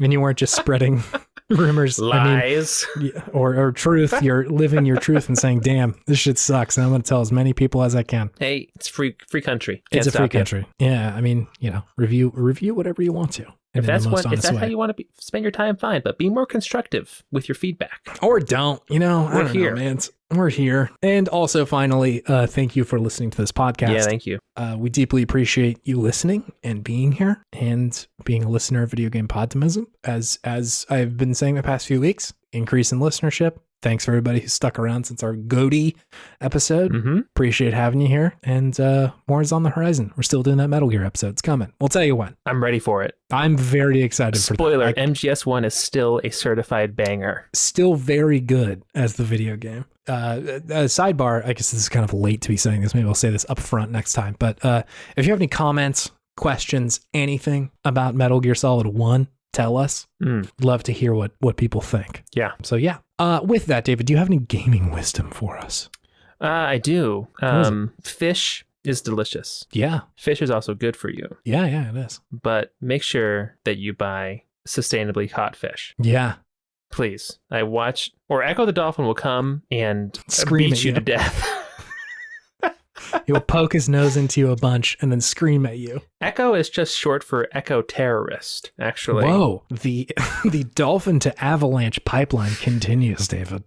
and you weren't just spreading rumors, lies, or truth. You're living your truth and saying, "Damn, this shit sucks," and I'm going to tell as many people as I can. Hey, it's free country. It's a free country. Yeah, I mean, review whatever you want to. If that's how you want to spend your time, fine. But be more constructive with your feedback. Or don't. We're here, man. We're here. And also, finally, thank you for listening to this podcast. Yeah, thank you. We deeply appreciate you listening and being here and being a listener of Video Game Podtimism. As I've been saying the past few weeks, increase in listenership. Thanks for everybody who stuck around since our Goaty episode. Mm-hmm. Appreciate having you here. And more is on the horizon. We're still doing that Metal Gear episode. It's coming. We'll tell you when. I'm ready for it. I'm very excited for that. Spoiler, MGS1 is still a certified banger. Still very good as the video game. Sidebar, I guess this is kind of late to be saying this. Maybe I'll say this up front next time. But if you have any comments, questions, anything about Metal Gear Solid 1, tell us. Love to hear what people think. Yeah. So yeah. With that, David, do you have any gaming wisdom for us? I do. Fish is delicious. Yeah. Fish is also good for you. Yeah, it is. But make sure that you buy sustainably caught fish. Yeah. Please. Or Ecco the Dolphin will come and Scream beat at you you. to death. He'll poke his nose into you a bunch and then scream at you. Echo is just short for eco terrorist, actually. Whoa. The dolphin to avalanche pipeline continues, David.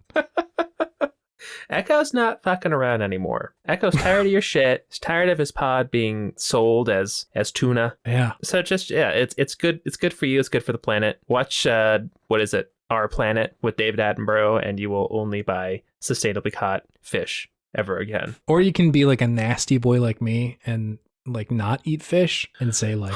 Echo's not fucking around anymore. Echo's tired of your shit. He's tired of his pod being sold as tuna. Yeah. So it's good. It's good for you. It's good for the planet. Watch what is it? Our Planet with David Attenborough, and you will only buy sustainably caught fish ever again. Or you can be like a nasty boy like me and like not eat fish and say like,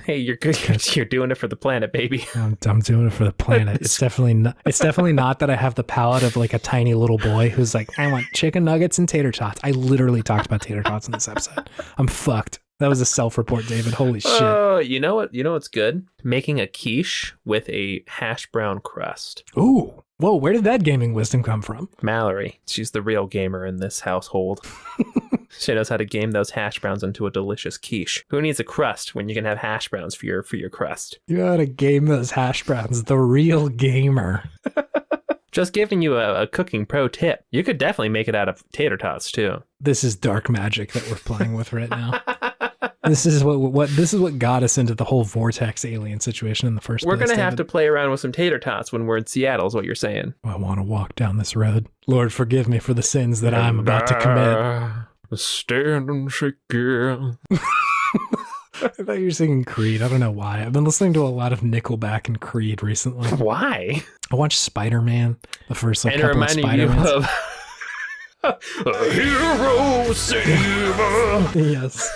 hey, you're good. You're doing it for the planet, baby. I'm doing it for the planet. It's definitely not that I have the palate of like a tiny little boy who's like, I want chicken nuggets and tater tots. I literally talked about tater tots in this episode. I'm fucked. That was a self-report, David. Holy shit. Oh, you know what? You know what's good? Making a quiche with a hash brown crust. Ooh. Whoa, where did that gaming wisdom come from? Mallory. She's the real gamer in this household. She knows how to game those hash browns into a delicious quiche. Who needs a crust when you can have hash browns for your crust? You know how to game those hash browns. The real gamer. Just giving you a cooking pro tip. You could definitely make it out of tater tots too. This is dark magic that we're playing with right now. This is what got us into the whole vortex alien situation in the first place. We're gonna have to play around with some tater tots when we're in Seattle, is what you're saying. I want to walk down this road. Lord, forgive me for the sins that I'm about to commit. Stand and shake it. I thought you were singing Creed. I don't know why. I've been listening to a lot of Nickelback and Creed recently. Why? I watched Spider-Man, the first And couple of Spider-Mans. of a hero saver. Yes.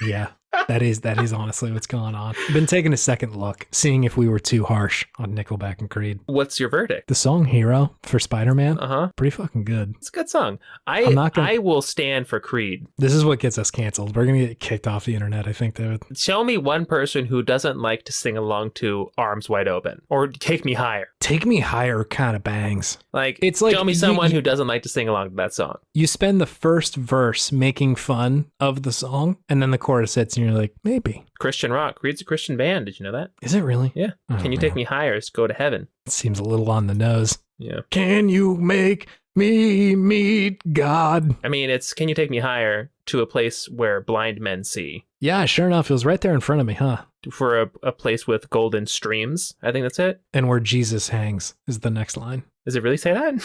Yeah. That is honestly what's going on. I've been taking a second look, seeing if we were too harsh on Nickelback and Creed. What's your verdict? The song Hero for Spider-Man, Uh-huh. pretty fucking good. It's a good song. I will stand for Creed. This is what gets us canceled. We're going to get kicked off the internet, I think, David. Show me one person who doesn't like to sing along to Arms Wide Open or Take Me Higher. Take Me Higher kind of bangs. It's like show me someone who doesn't like to sing along to that song. You spend the first verse making fun of the song, and then the chorus hits, and you're like, maybe. Christian rock. Creed's a Christian band. Did you know that? Is it really? Yeah. Can you take me higher? Just go to heaven. It seems a little on the nose. Yeah. Can you make me meet God? I mean, it's can you take me higher to a place where blind men see? Yeah, sure enough. It was right there in front of me, huh? For a place with golden streams. I think that's it. And where Jesus hangs is the next line. Does it really say that?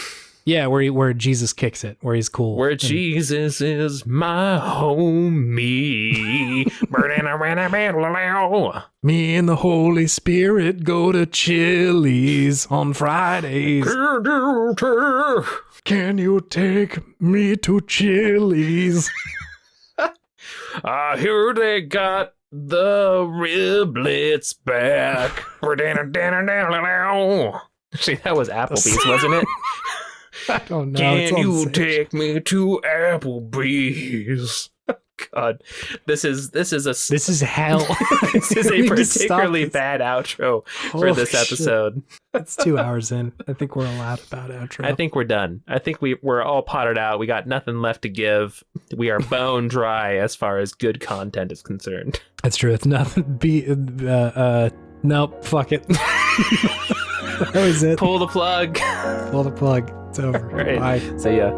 Yeah, where Jesus kicks it, where he's cool. Where Jesus is my homie. Me and the Holy Spirit go to Chili's on Fridays. Can you take me to Chili's? I hear they got the riblets back. See, that was Applebee's, wasn't it? I don't know. Can you take me to Applebee's? God, this is hell. This is a particularly bad outro for this episode. It's 2 hours in. I think we're allowed about outro. I think we're done. I think we're all potted out. We got nothing left to give. We are bone dry as far as good content is concerned. That's true. It's nothing. Nope. Fuck it. That was it. Pull the plug. Pull the plug. It's over. Right. Bye. See ya.